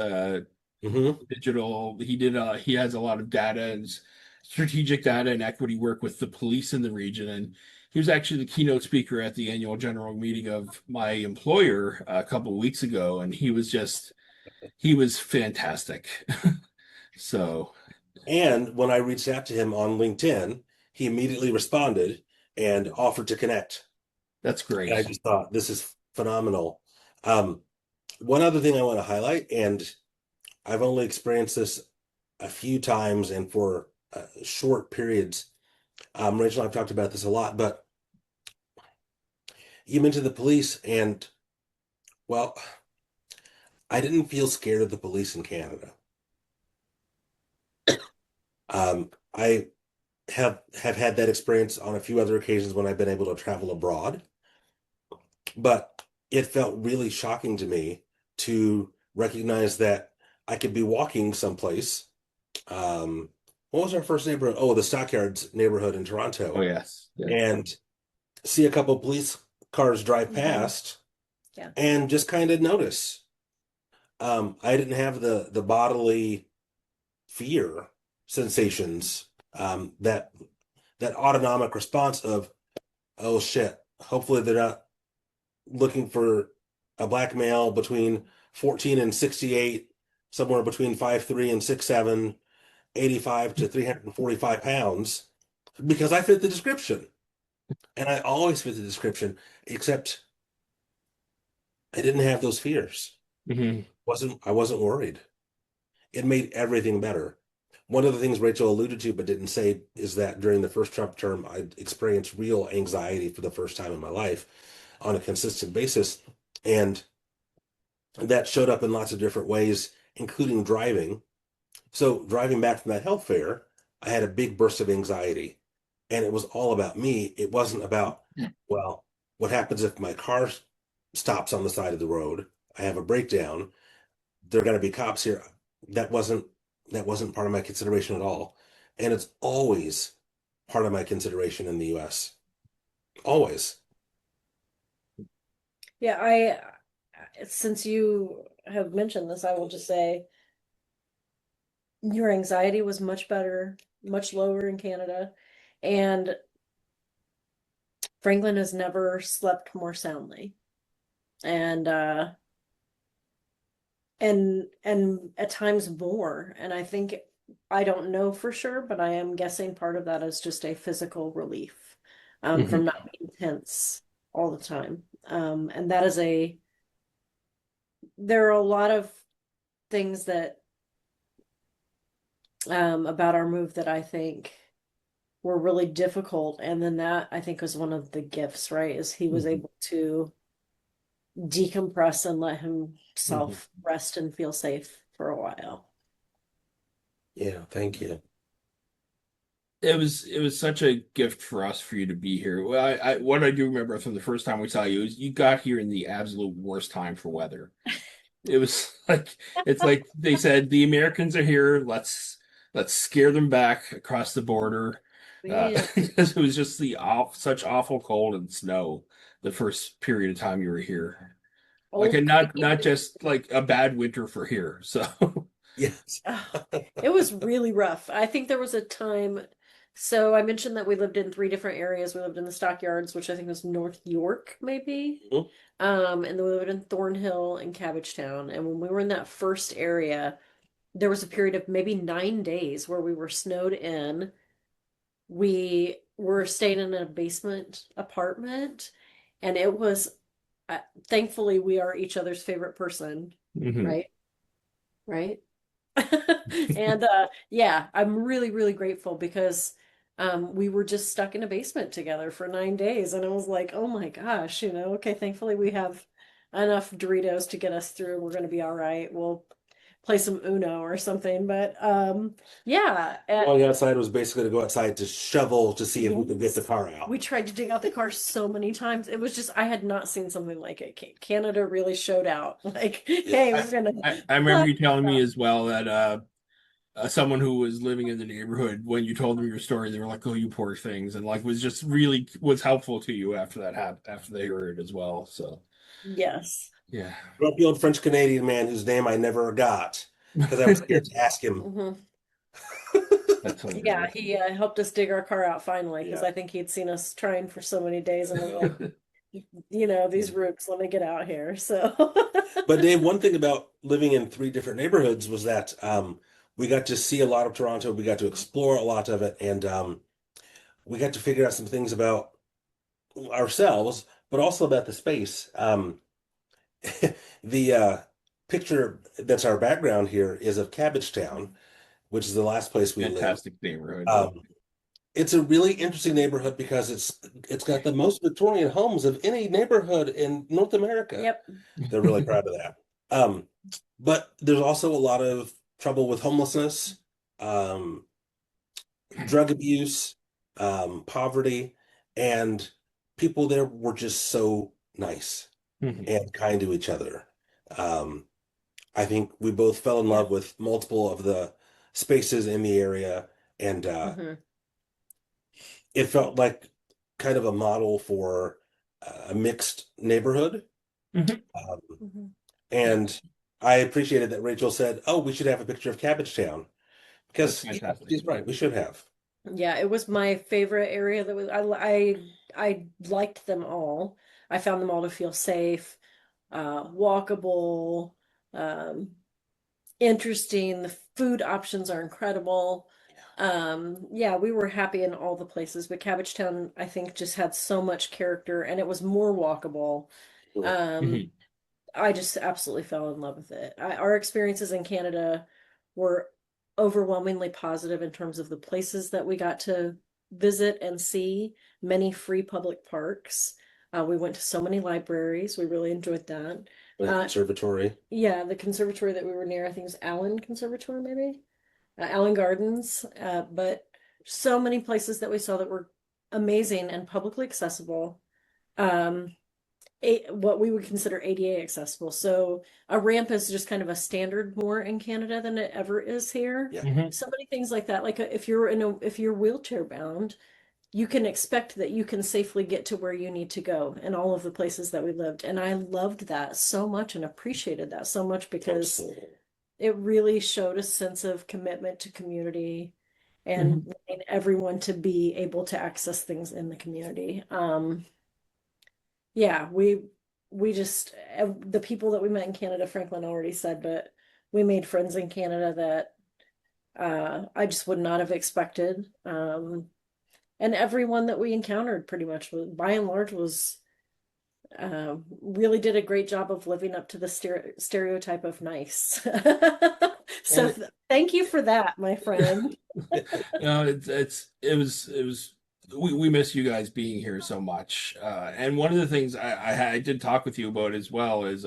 Hmm. digital. He has a lot of data and strategic data and equity work with the police in the region. And he was actually the keynote speaker at the annual general meeting of my employer a couple of weeks ago. And he was fantastic. So And when I reached out to him on LinkedIn, he immediately responded and offered to connect. that's And I great. just thought, this is phenomenal. Um, One other thing I want to highlight, and I've only experienced this a few times and for short periods. Rachel and I've talked about this a lot, but you mentioned the police, and well, I didn't feel scared of the police in Canada. I have had that experience on a few other occasions when I've been able to travel abroad, but it felt really shocking to me to recognize that I could be walking someplace. What was our first neighborhood? Oh, the Stockyards neighborhood in Oh Toronto, yes. Yeah. and see a couple police cars drive Mhm. past Yeah. and just kind of notice. I didn't have the bodily fear sensations, that autonomic response of, oh shit, hopefully they're not looking for a black male between 14 and 68, somewhere between 5'3" and 6'7", 85 to 345 pounds, because I fit the description. And I always fit the description, except I didn't have those fears. Hmm. I wasn't worried. It made everything better. One of the things Rachel alluded to but didn't say is that during the first Trump term, I experienced real anxiety for the first time in my life on a consistent basis. And that showed up in lots of different ways, including driving. So, driving back from that health fair, I had a big burst of anxiety. And it was all about me. It wasn't about, well, what happens if my car stops on the side of the road? I have a breakdown. There are going to be cops here. That wasn't that wasn't part of my consideration at all. And it's always part of my consideration in the US. Always. Yeah, since you have mentioned this, I will just say your anxiety was much better, much lower in Canada, and Franklin has never slept more soundly. And and at times more. And I think I don't know for sure, but I am guessing part of that is just a physical relief Hmm. from not being tense all the time. And that is there are a lot of things that about our move that I think were really difficult. And then that I think was one of the gifts, right? Is he was able to decompress and let Mhm. himself rest and feel safe for a while. Yeah, thank you. It was such a gift for us for you to be here. Well, what I do remember from the first time we saw you is you got here in the absolute worst time for weather. It was like it's like they said the Americans are here. Let's scare them back across the border. Man, Because it was just such awful cold and snow the first period of time you were here. Like, old and not Canadian. just like a bad winter for here. So Yes. Oh, it was really rough. I think there was a time. So I mentioned that we lived in three different areas. We lived in the Stockyards, which I think was North York, maybe. Mhm. And then we lived in Thornhill and Cabbagetown. And when we were in that first area, there was a period of maybe 9 days where we were snowed in. We were staying in a basement apartment, and it was, thankfully, we are each other's favorite person, Mhm. right? Right? And yeah, I'm really, really grateful because we were just stuck in a basement together for 9 days. And I was like, oh my gosh, okay, thankfully we have enough Doritos to get us through. We're gonna be all right. We'll play some Uno or something. But yeah, Going outside was basically to go outside to shovel to see if we could get the yes. car out. We tried to dig out the car so many times. It was just I had not seen something like it. Canada really showed out. Like, Yeah. hey, I, we're gonna I remember you telling me as well that someone who was living in the neighborhood, when you told them your story, they were like, "Oh, you poor things," and like was just really was helpful to you after that happened, after they heard it as well. So yes. yeah. Grumpy old French Canadian man whose name I never got because I was scared to ask him. Hmm. That's Yeah, hilarious. he helped us dig our car out finally because Yeah. I think he'd seen us trying for so many days and was like, these roots, let me get out here. So, But Dave, one thing about living in three different neighborhoods was that we got to see a lot of Toronto. We got to explore a lot of it, and we got to figure out some things about ourselves, but also about the space. The picture that's our background here is of Cabbagetown, which is the last place we lived. Fantastic neighborhood. Yeah. Um, it's a really interesting neighborhood because it's got the most Victorian homes of any neighborhood in North America. yep. They're really proud of that. Um, but there's also a lot of trouble with homelessness, um, drug abuse. poverty, and people there were just so nice Mhm. and kind to each other. Um, I think we both fell in Yeah. love with multiple of the spaces in the area, and Hmm. it felt like kind of a model for a mixed neighborhood. Mhm. Um, Hmm. Yeah, and I appreciated that Rachel said, "Oh, we should have a picture of Cabbage Town," that's because fantastic. she's right. We should have. Yeah, it was my favorite area that was I liked them all. I found them all to feel safe, walkable, um, interesting. The food options are incredible. Yeah, we were happy in all the places, but Cabbagetown, I think, just had so much character and it was more walkable. Um, Mhm. I just absolutely fell in love with it. Our experiences in Canada were overwhelmingly positive in terms of the places that we got to visit and see, many free public parks. We went to so many libraries. We really enjoyed that. The Uh, conservatory. yeah, the conservatory that we were near, I think it was Allen Conservatory, maybe Allen Gardens. But so many places that we saw that were amazing and publicly accessible. Um, what we would consider ADA accessible. So a ramp is just kind of a standard more in Canada than it ever is here. Yeah. Mhm. So many things like that. Like if you're wheelchair bound, you can expect that you can safely get to where you need to go in all of the places that we lived. And I loved that so much and appreciated that so much because Absolutely. it really showed a sense of commitment to community and Mhm. wanting everyone to be able to access things in the community. Yeah, we just the people that we met in Canada, Franklin already said, but we made friends in Canada that I just would not have expected. And everyone that we encountered pretty much by and large was really did a great job of living up to the stereotype of nice. So And thank you for that, my friend. it was we miss you guys being here so much. And one of the things I did talk with you about as well is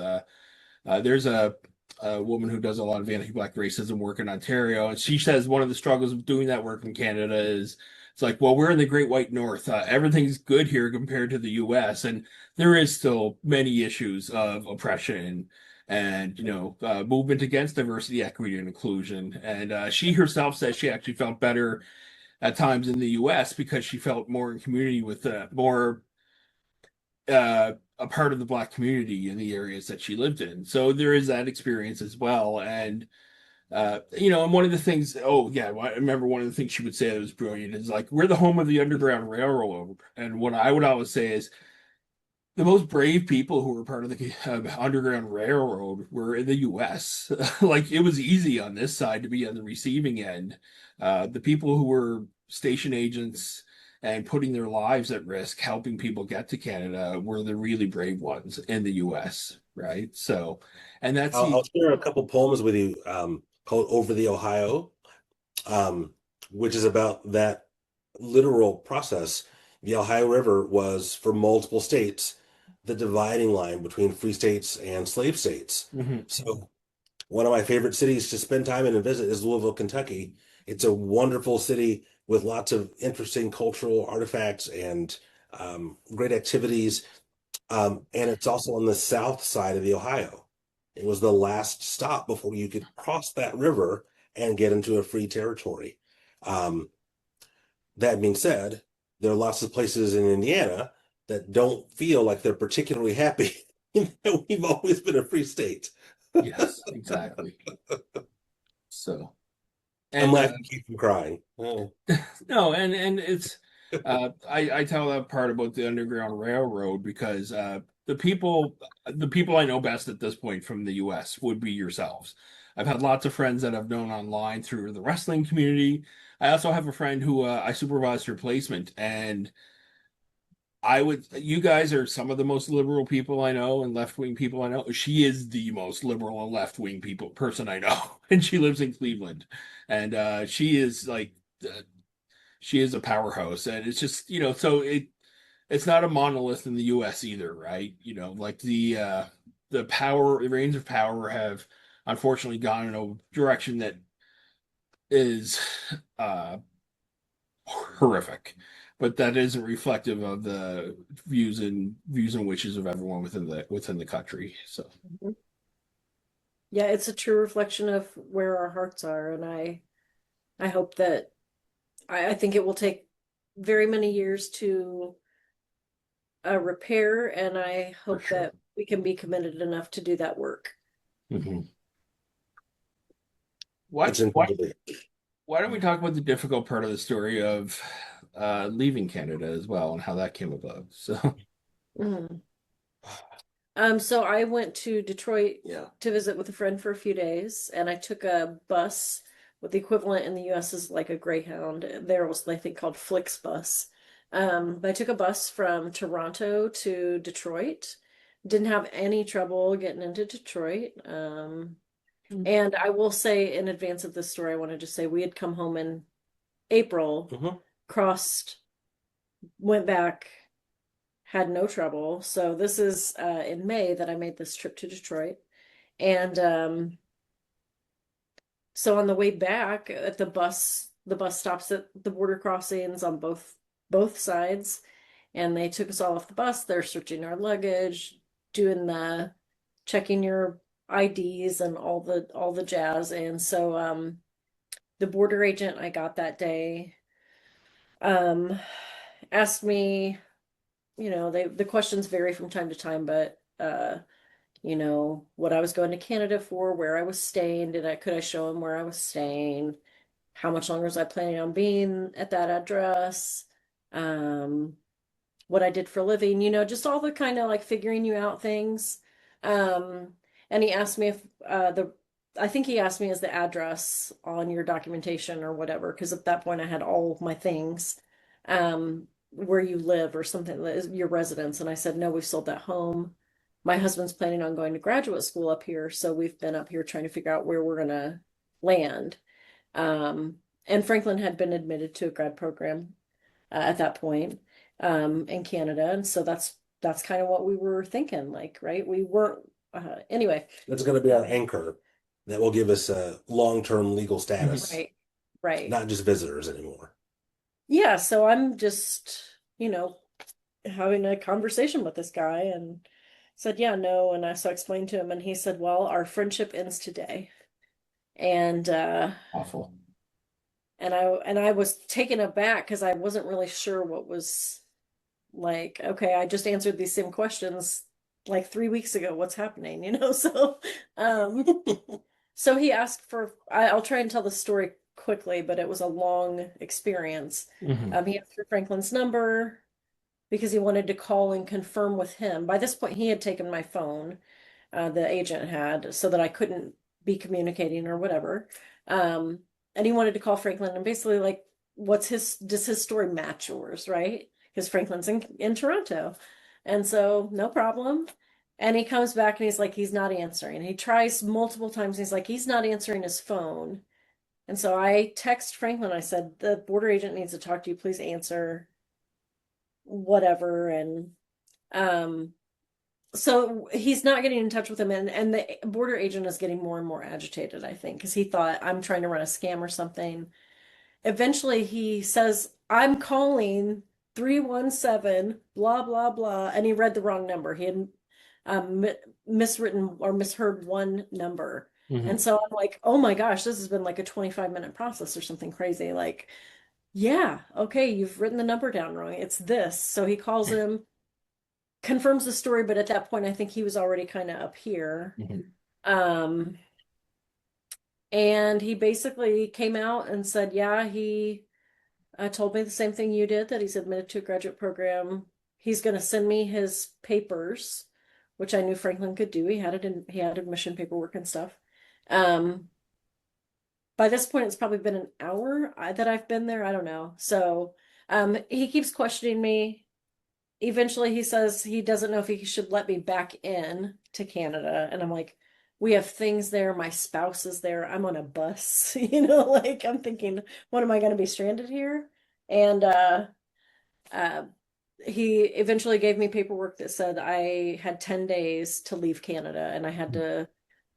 there's a woman who does a lot of anti-black racism work in Ontario, and she says one of the struggles of doing that work in Canada is it's like, well, we're in the Great White North. Everything's good here compared to the U.S., and there is still many issues of oppression and movement against diversity, equity, and inclusion. And she herself says she actually felt better at times in the U.S. because she felt more in community with more a part of the black community in the areas that she lived in. So there is that experience as well. And and one of the things, oh yeah, I remember one of the things she would say that was brilliant is like, we're the home of the Underground Railroad. And what I would always say is the most brave people who were part of the Underground Railroad were in the US. Like it was easy on this side to be on the receiving end. The people who were station agents and putting their lives at risk, helping people get to Canada, were the really brave ones in the US, right? So, and that's I'll the share a couple poems with you called Over the Ohio, um, which is about that literal process. The Ohio River was, for multiple states, the dividing line between free states and slave states. Mhm. So, one of my favorite cities to spend time in and visit is Louisville, Kentucky. It's a wonderful city with lots of interesting cultural artifacts and great activities. And it's also on the south side of the Ohio. It was the last stop before you could cross that river and get into a free territory. Um, that being said, there are lots of places in Indiana that don't feel like they're particularly happy that we've always been a free state. Yes, exactly. So, I'm and laughing, keep from crying. Oh. no, and it's I tell that part about the Underground Railroad because the people I know best at this point from the US would be yourselves. I've had lots of friends that I've known online through the wrestling community. I also have a friend who I supervised her placement, and you guys are some of the most liberal people I know and left-wing people I know. She is the most liberal and left-wing person I know, and she lives in Cleveland, and she is like she is a powerhouse, and it's just so it's not a monolith in the US either, right? Like the reins of power have unfortunately gone in a direction that is uh horrific, but that isn't reflective of the views and wishes of everyone within the country. So Mhm. Yeah, it's a true reflection of where our hearts are, and I hope that I think it will take very many years to repair, and I for hope sure. that we can be committed enough to do that work. Hmm. It's What what incredibly. Why don't we talk about the difficult part of the story of leaving Canada as well and how that came about? So, Mhm. So I went to Detroit Yeah. to visit with a friend for a few days, and I took a bus. What the equivalent in the US is like a Greyhound. There was, I think, called Flixbus. But I took a bus from Toronto to Detroit. Didn't have any trouble getting into Detroit. And I will say in advance of this story, I wanted to say we had come home in April, Hmm. crossed, went back, had no trouble. So this is in May that I made this trip to Detroit. And so on the way back at the bus stops at the border crossings on both sides, and they took us all off the bus. They're searching our luggage, doing the checking your IDs and all the jazz. And so the border agent I got that day um asked me, the questions vary from time to time, but what I was going to Canada for, where I was staying, could I show him where I was staying, how much longer was I planning on being at that address, um, what I did for a living, just all the kind of like figuring you out things. Um, and he asked me if I think he asked me is the address on your documentation or whatever, because at that point I had all of my things, where you live or something, your residence. And I said, no, we've sold that home. My husband's planning on going to graduate school up here, so we've been up here trying to figure out where we're gonna land. Um, and Franklin had been admitted to a grad program at that point in Canada, and so that's kind of what we were thinking, like, right? We weren't anyway. That's going to be our anchor that will give us a long-term legal mhm. status, Right, right. not just visitors anymore. Yeah, so I'm just, having a conversation with this guy and said, yeah, no, and I explained to him, and he said, well, our friendship ends today. And Awful. I was taken aback because I wasn't really sure what was like. Okay, I just answered these same questions like 3 weeks ago. What's happening? So um so he asked for I'll try and tell the story quickly, but it was a long experience. Hmm. He asked for Franklin's number because he wanted to call and confirm with him. By this point, he had taken my phone, the agent had, so that I couldn't be communicating or whatever. Um, and he wanted to call Franklin and basically like, does his story match yours, right? Because Franklin's in Toronto. And so no problem. And he comes back and he's like, he's not answering. He tries multiple times. He's like, he's not answering his phone. And so I text Franklin. I said, the border agent needs to talk to you. Please answer, whatever. And um, so he's not getting in touch with him, and the border agent is getting more and more agitated, I think, because he thought I'm trying to run a scam or something. Eventually he says, I'm calling 317 blah blah blah, and he read the wrong number. He had miswritten or misheard one number. And Hmm. so I'm like, oh my gosh, this has been like a 25-minute process or something crazy. Like, yeah, okay, you've written the number down wrong. It's this. So he calls him, confirms the story, but at that point, I think he was already kind of up here. Hmm. Um, and he basically came out and said, yeah, he told me the same thing you did, that he's admitted to a graduate program. He's going to send me his papers, which I knew Franklin could do. He had admission paperwork and stuff. Um, by this point, it's probably been an hour that I've been there. I don't know. So, he keeps questioning me. Eventually he says he doesn't know if he should let me back in to Canada. And I'm like, we have things there. My spouse is there. I'm on a bus, like I'm thinking, what am I going to be stranded here? And uh, he eventually gave me paperwork that said I had 10 days to leave Canada and I had to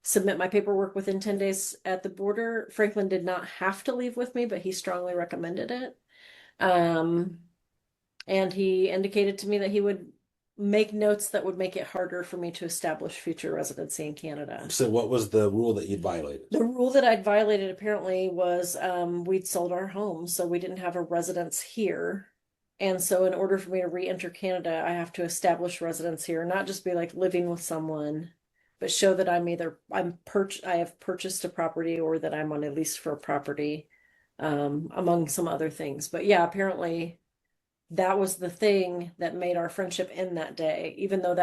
submit my paperwork within 10 days at the border. Franklin did not have to leave with me, but he strongly recommended it. Um, and he indicated to me that he would make notes that would make it harder for me to establish future residency in Canada. So what was the rule that you'd violated? The rule that I'd violated apparently was we'd sold our home, so we didn't have a residence here. And so in order for me to re-enter Canada, I have to establish residence here, not just be like living with someone, but show that I have purchased a property or that I'm on a lease for a property, among some other things. But yeah, apparently that was the thing that made our friendship end that day, even though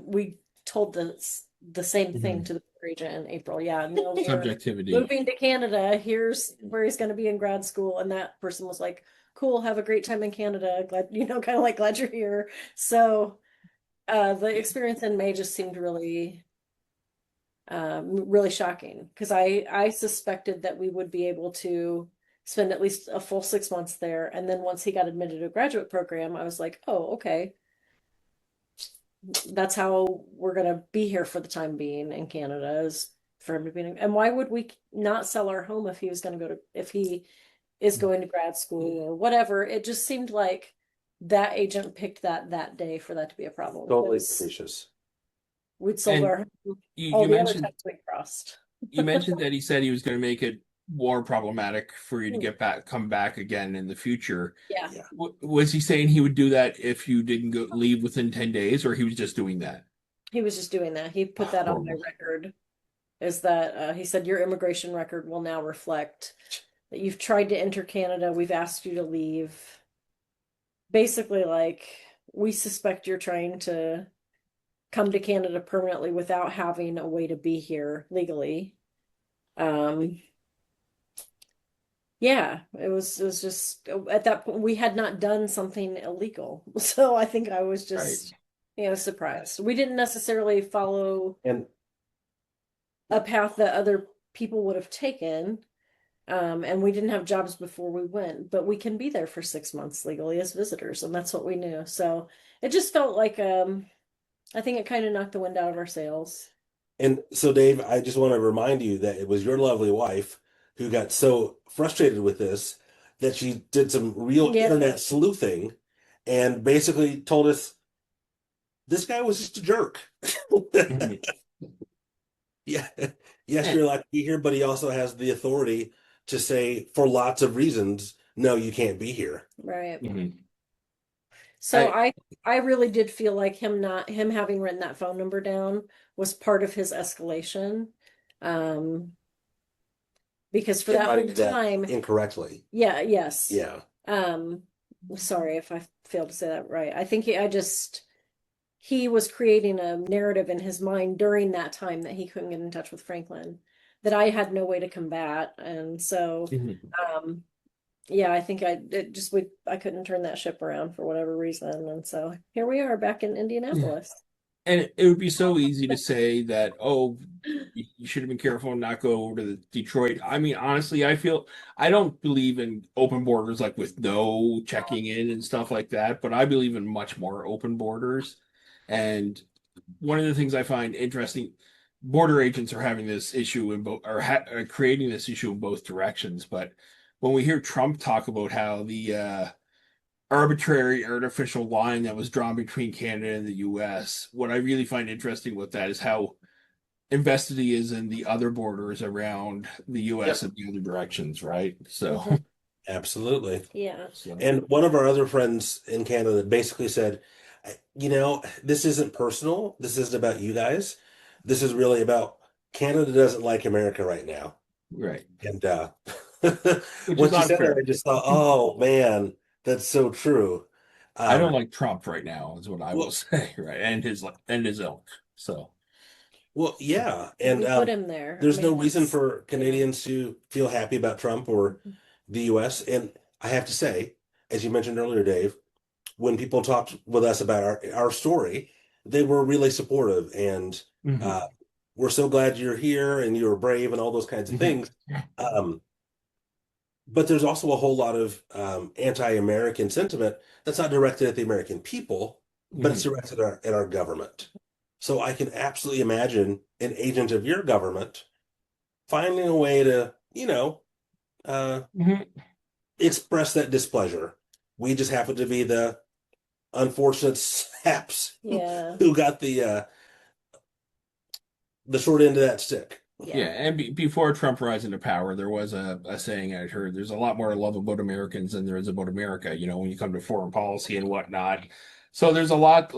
we told the same thing to the agent in April. Yeah, no, we're Subjectivity. moving to Canada. Here's where he's going to be in grad school. And that person was like, cool, have a great time in Canada. Glad, kind of like glad you're here. So the experience in May just seemed really, really shocking because I suspected that we would be able to spend at least a full 6 months there. And then once he got admitted to a graduate program, I was like, oh, okay. That's how we're going to be here for the time being in Canada is for him to be and why would we not sell our home if he was going to if he is going to grad school or whatever? It just seemed like that agent picked that day for that to be a problem. Totally suspicious. We'd sold And our home you, all you the other mentioned times we crossed. you mentioned that he said he was going to make it more problematic for you to come back again in the future. Yeah. Was he saying he would do that if you didn't leave within 10 days, or he was just doing that? He was just doing that. He put that on my record. Is that he said your immigration record will now reflect that you've tried to enter Canada. We've asked you to leave. Basically, like, we suspect you're trying to come to Canada permanently without having a way to be here legally. Yeah, it was just at that point we had not done something illegal. So I think I was just, surprised. We didn't necessarily follow And a path that other people would have taken. And we didn't have jobs before we went, but we can be there for 6 months legally as visitors, and that's what we knew. So it just felt like I think it kind of knocked the wind out of our sails. And so, Dave, I just want to remind you that it was your lovely wife who got so frustrated with this that she did some real Yeah. internet sleuthing and basically told us this guy was just a jerk. Yeah. Yes, you're allowed to be here, but he also has the authority to say, for lots of reasons, no, you can't be here. Right. Mhm. So I really did feel like him having written that phone number down was part of his escalation. Because for that whole Writing that time, incorrectly. yeah, yes. Yeah. Sorry if I failed to say that right. I think he was creating a narrative in his mind during that time that he couldn't get in touch with Frnklin that I had no way to combat. And so, yeah, I think I couldn't turn that ship around for whatever reason. And so here we are back in Indianapolis. And it would be so easy to say that, oh, you should have been careful and not go over to Detroit. I mean, honestly, I don't believe in open borders like with no checking in and stuff like that, but I believe in much more open borders. And one of the things I find interesting, border agents are having this issue in both, are creating this issue in both directions. But when we hear Trump talk about how the arbitrary artificial line that was drawn between Canada and the US, what I really find interesting with that is how invested he is in the other borders around the US and the other directions, right? So Absolutely. Yeah. And one of our other friends in Canada basically said, this isn't personal. This isn't about you guys. This is really about Canada doesn't like America right now. Right. And Which once is you said unfair. that, I just thought, oh man, that's so true. I don't like Trump right now, is what I will say, right? And his ilk. So Well, yeah, and we put him there. there's I no mean, reason for Canadians to feel happy about Trump or the U.S. And I have to say, as you mentioned earlier, Dave, when people talked with us about our story, they were really supportive and we're so glad you're here and you're brave and all those kinds of things. But there's also a whole lot of anti-American sentiment that's not directed at the American people, but it's directed at our government. So I can absolutely imagine an agent of your government finding a way to, express that displeasure We just happen to be the unfortunate saps Yeah. who got the short end of that stick. Yeah, and before Trump rising to power, there was a saying I'd heard: "There's a lot more to love about Americans than there is about America." When you come to foreign policy and whatnot. So there's lot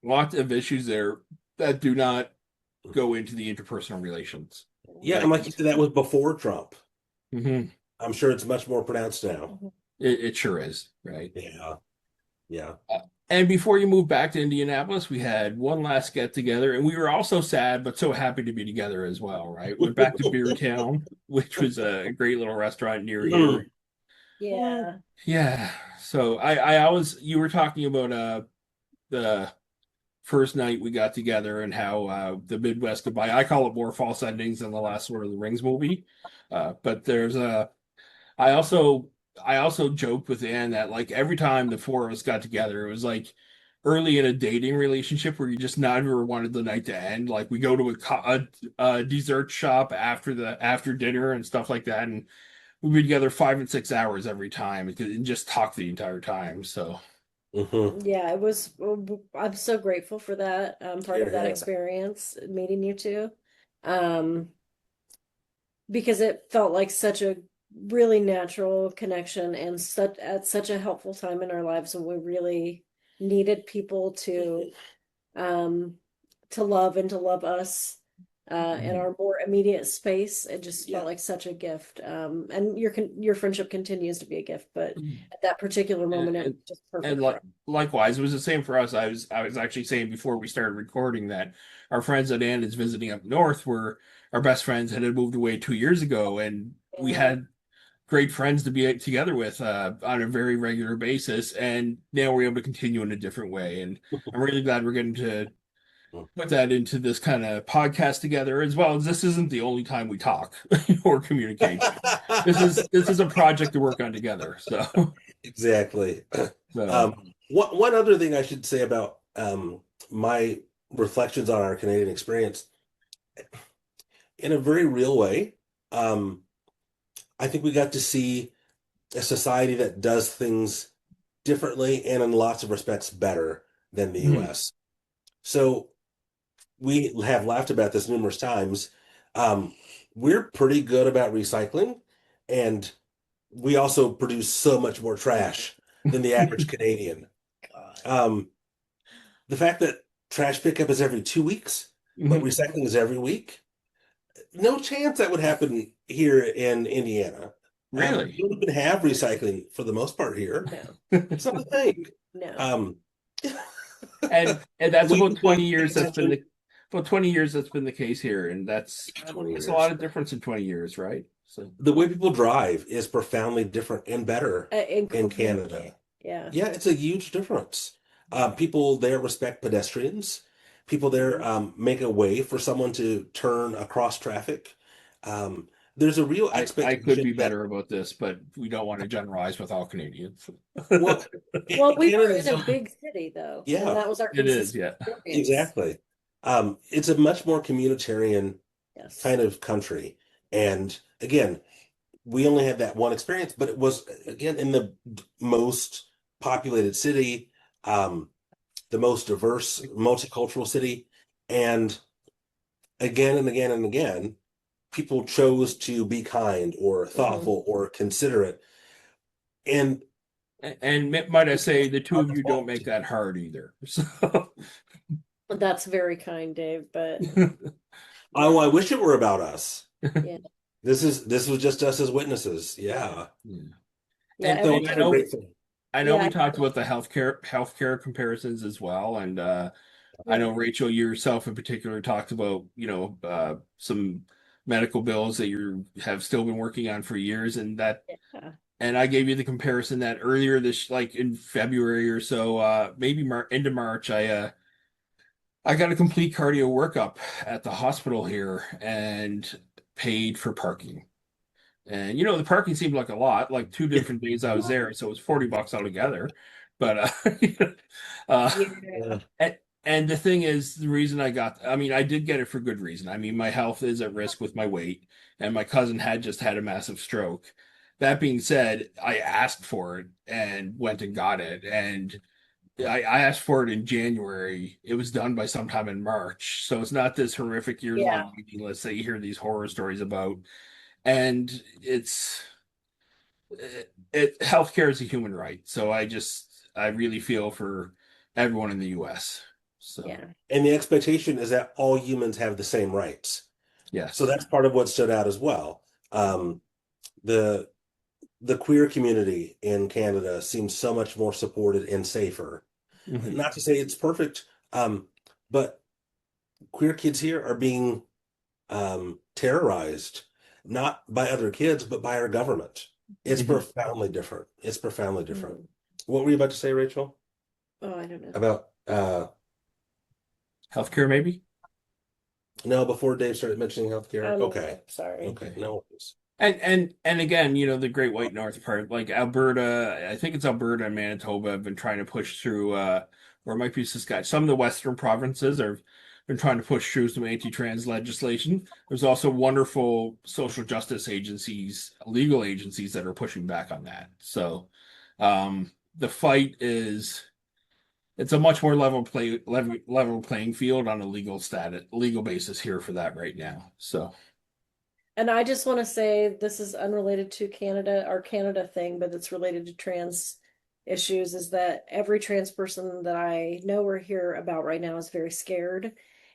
of issues there that do not go into the interpersonal relations. Yeah, and Like, like you said, that was before Trump. mhm, I'm sure it's much more pronounced now. it sure is, right? Yeah, yeah. And before you moved back to Indianapolis, we had one last get together, and we were also sad but so happy to be together as well, right? Went back to Beer Town, which was a great little restaurant near here. Yeah. Yeah. So I always you were talking about the first night we got together and how the Midwest Goodbye. I call it more false endings than the last Lord of the Rings movie. But there's a I also I also joked with Anne that like every time the four of us got together, it was like early in a dating relationship where you just never wanted the night to end. Like we go to a dessert shop after dinner and stuff like that, and we'd be together 5 and 6 hours every time and just talk the entire time. So Hmm. Yeah, it was. I'm so grateful for that part of that Yeah. experience, meeting you two, um, because it felt like such a really natural connection and such a helpful time in our lives when we really needed people um, to love and to love us in our more immediate space. It just Yeah. felt like such a gift. And your friendship continues to be a gift, but at that particular moment, it was and, just and perfect for like us. likewise, it was the same for us. I was actually saying before we started recording that our friends that Ann is visiting up north were our best friends had moved away 2 years ago, and we Yeah. had great friends to be together with on a very regular basis, and now we're able to continue in a different way. And I'm really glad we're getting to put that into this kind of podcast together, as well as this isn't the only time we talk or communicate. This is a project to work on together. So, Exactly. so One other thing I should say about my reflections on our Canadian experience, in a very real way, um, I think we got to see a society that does things differently and in lots of respects better than the mhm. US. So we have laughed about this numerous times. Um, we're pretty good about recycling, and we also produce so much more trash than the average Canadian. God. Um, the fact that trash pickup is every 2 weeks, but Mhm. recycling is every week, no chance that would happen here in Indiana. We Really. don't even have recycling for the most part here. No, It's not a thing. no. Um, And that's we about need to 20 pay years attention. about 20 years that's been the case here, and that's 20 a lot years. of difference in 20 years, right? So The way people drive is profoundly different and better in Incredibly. Canada. Yeah. Yeah, it's a huge difference. People there respect pedestrians. People there make a way for someone to turn across traffic. Um, there's a real I could expectation be that, better about this, but we don't want to generalize with all Canadians. well, Well, we were Canada in is, a big city though, and yeah, that was our It is, consistent yeah. experience. exactly. It's a much more communitarian Yes. kind of country. And again, we only had that one experience, but it was again in the most populated city, um, the most diverse, multicultural city, and again and again and again, people chose to be kind or Hmm. thoughtful or considerate, and And might I it's say, the two our of you don't fault. make that hard either. So, That's very kind, Dave, but Oh, yeah. I wish it were about us. Yeah. This was just us as witnesses. Yeah. yeah. Yeah. And So Every and it's I so time. know grateful. I know Yeah. we talked about the healthcare comparisons as well, and I Yeah. know Rachel, you yourself in particular, talked about some medical bills that you have still been working on for years, Yeah. and I gave you the comparison that earlier this like in February or so, maybe into March, I got a complete cardio workup at the hospital here and paid for parking. And the parking seemed like a lot, like 2 different days I was there, so it was $40 altogether. But uh, Yeah. Yeah. and the thing is, the reason I mean, I did get it for good reason. I mean, my health is at risk with my weight, and my cousin had just had a massive stroke. that being said, I asked for it and went and got it. And I asked for it in January. It was done by sometime in March. So it's not this horrific years Yeah. long waiting list that you hear these horror stories about. And healthcare is a human right. So I really feel for everyone in the US. So Yeah. And the expectation is that all humans have the same rights. So yes. that's part of what stood out as well. The the queer community in Canada seems so much more supported and safer. Hmm. Not to say it's perfect, but queer kids here are being terrorized, not by other kids, but by our government. It's Hmm. profoundly different. It's profoundly different. Mhm. What were you about to say, Rachel? Oh, I don't know. About Healthcare, maybe? no, before Dave started mentioning healthcare. I'm Okay. sorry. Okay, no worries. And again, the Great White North part, like Alberta, I think it's Alberta and Manitoba have been trying to push through, or it might be Saskatchewan. Some of the western provinces have been trying to push through some anti-trans legislation. There's also wonderful social justice agencies, legal agencies that are pushing back on that. So, the fight is it's a much more level playing field on a legal basis here for that right now. So, And I just want to say this is unrelated to Canada, our Canada thing, but it's related to trans issues, is that every trans person that I know or hear about right now is very scared.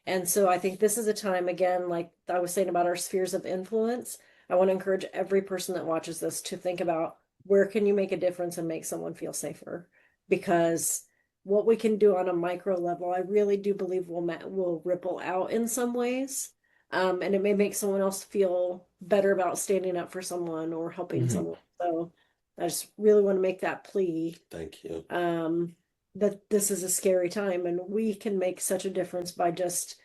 And so I think this is a time, again, like I was saying about our spheres of influence, I want to encourage every person that watches this to think about where can you make a difference and make someone feel safer? Because what we can do on a micro level, I really do believe will ripple out in some ways. And it may make someone else feel better about standing up for someone or helping mhm. someone. So I just really want to make that plea, Thank you. that this is a scary time and we can make such a difference by just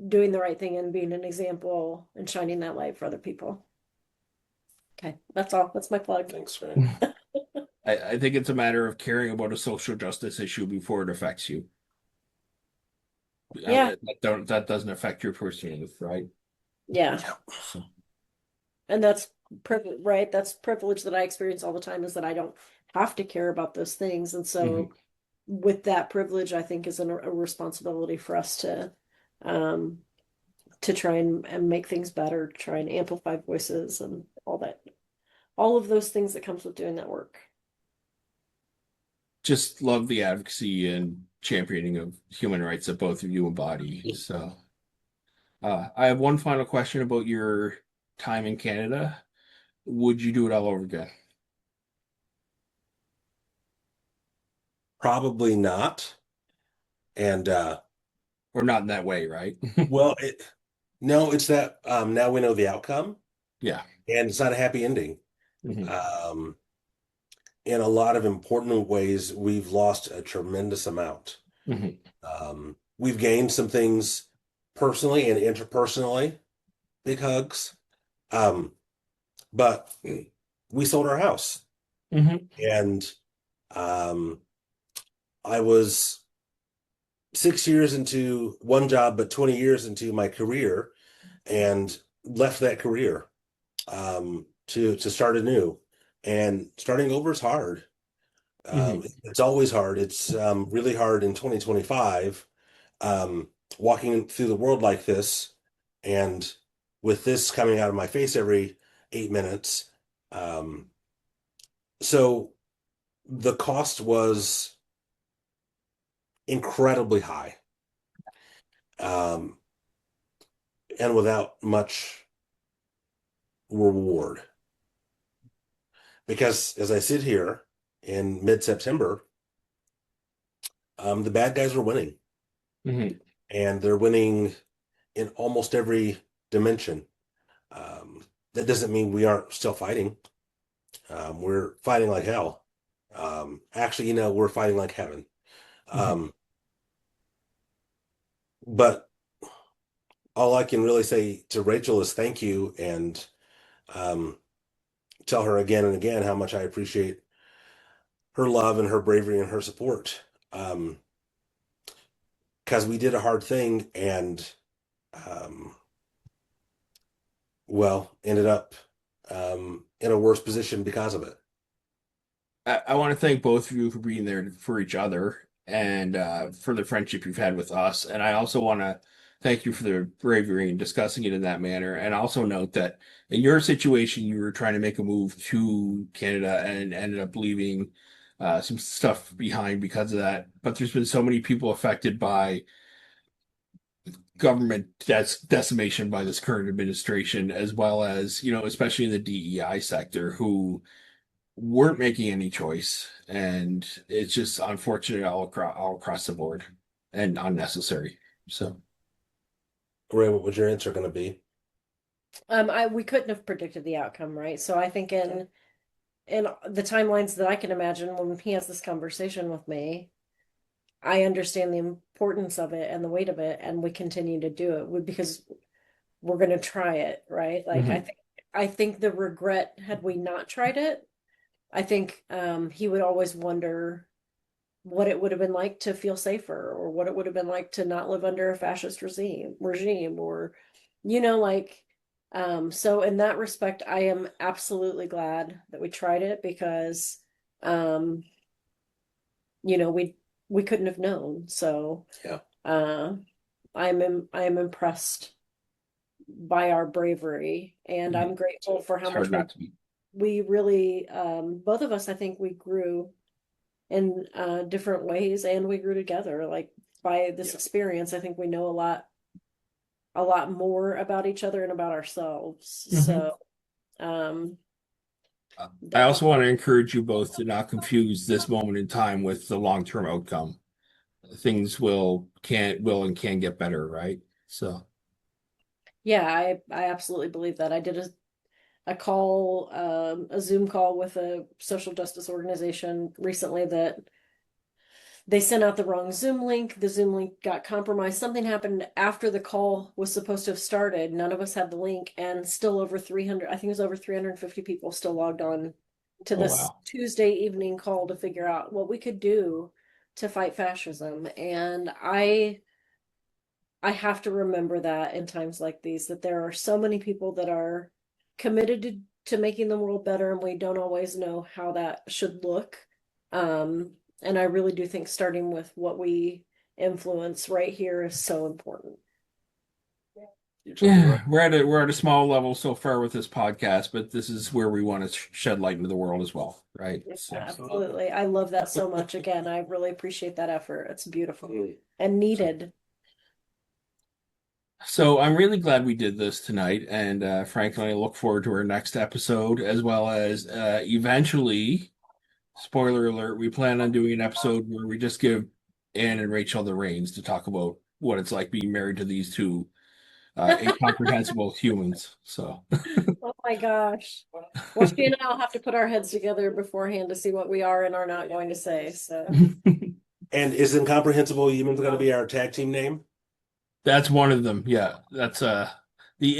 doing the right thing and being an example and shining that light for other people. Okay, that's all. That's my plug. Thanks, Frank. I think it's a matter of caring about a social justice issue before it affects you. Yeah, That doesn't affect your personal, right? yeah. So, And that's privilege, right? That's privilege that I experience all the time, is that I don't have to care about those things. And mhm. so with that privilege, I think is a responsibility for us um to try and make things better, try and amplify voices and all of those things that comes with doing that work. Just love the advocacy and championing of human rights that both of you embody. So, I have one final question about your time in Canada. Would you do it all over again? Probably not. And Or not in that way, right? well, no, it's that now we know the outcome, Yeah. and it's not a happy ending. Hmm. Um, in a lot of important ways, we've lost a tremendous amount. Hmm. We've gained some things personally and interpersonally, big hugs. Um, but we sold our house, Hmm. and um, I was 6 years into one job, but 20 years into my career, and left that career to start anew. And starting over is hard. Hmm. It's always hard. It's really hard in 2025, um, walking through the world like this, and with this coming out of my face every 8 minutes. Um, so the cost was incredibly high, um, and without much reward. Because as I sit here in mid-September, the bad guys are winning, Hmm. and they're winning in almost every dimension. Um, that doesn't mean we aren't still fighting. We're fighting like hell. Actually, we're fighting like heaven. Hmm. Um, but all I can really say to Rachel is thank you, and um, tell her again and again how much I appreciate her love and her bravery and her support. Because we did a hard thing, and um, well, ended up in a worse position because of it. I want to thank both of you for being there for each other and for the friendship you've had with us. And I also want to thank you for the bravery in discussing it in that manner. And also note that in your situation, you were trying to make a move to Canada and ended up leaving some stuff behind because of that. But there's been so many people affected by government decimation by this current administration, as well as, especially in the DEI sector, who weren't making any choice, and it's just unfortunate all across the board and unnecessary. So, Ray, what was your answer going to be? We couldn't have predicted the outcome, right? So I think in the timelines that I can imagine when he has this conversation with me, I understand the importance of it and the weight of it, and we continue to do it because we're going to try it, right? Like I think the regret had we not tried it, I think he would always wonder what it would have been like to feel safer, or what it would have been like to not live under a fascist regime, or like so in that respect, I am absolutely glad that we tried it because we couldn't have known. So Yeah. I'm impressed by our bravery, and I'm grateful for how it's much hard not to be. we really both of us, I think we grew in different ways, and we grew together. Like by this experience, I think we know a lot more about each other and about ourselves. So I also want to encourage you both to not confuse this moment in time with the long-term outcome. Things and can get better, right? So, yeah, I absolutely believe that. I did a Zoom call with a social justice organization recently that they sent out the wrong Zoom link. The Zoom link got compromised. Something happened after the call was supposed to have started. None of us had the link, and still over 300, I think it was over 350 people still logged on to this wow. Tuesday evening call to figure out what we could do to fight fascism. And I have to remember that in times like these, that there are so many people that are committed to making the world better, and we don't always know how that should look. And I really do think starting with what we influence right here is so important. Yeah, we're at a small level so far with this podcast, but this is where we want to shed light into the world as well, right? So, Absolutely. I love that so much. Again, I really appreciate that effort. It's beautiful and needed. so I'm really glad we did this tonight, and Franklin, I look forward to our next episode, as well as eventually, spoiler alert, we plan on doing an episode where we just give Anne and Rachel the reins to talk about what it's like being married to these two incomprehensible humans. So, Oh my gosh. Well, she and I'll have to put our heads together beforehand to see what we are and are not going to say. So And is Incomprehensible Humans going to be our tag team name? that's one of them. Yeah, that's the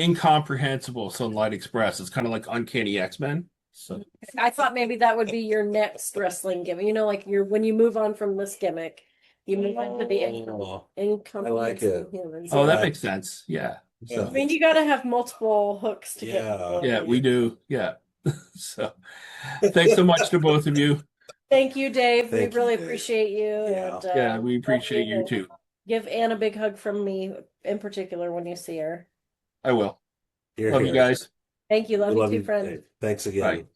incomprehensible Sunlight Express. It's kind of like Uncanny X-Men. So I thought maybe that would be your next wrestling gimmick. Like when you move on from this gimmick, you move on to the I like it. humans. oh, Yeah. that makes sense. Yeah. I So mean, you got to have multiple hooks to get. yeah, we do. Yeah. So thanks so much to both of you. Thank you, Dave. Thank We really you, Dave. appreciate you. Yeah. And Yeah, we appreciate you too. give Anne a big hug from me in particular when you see her. I will. You're Love you here. guys. Thank you. We Love you love too, you, friend. Dave. Thanks again. Bye.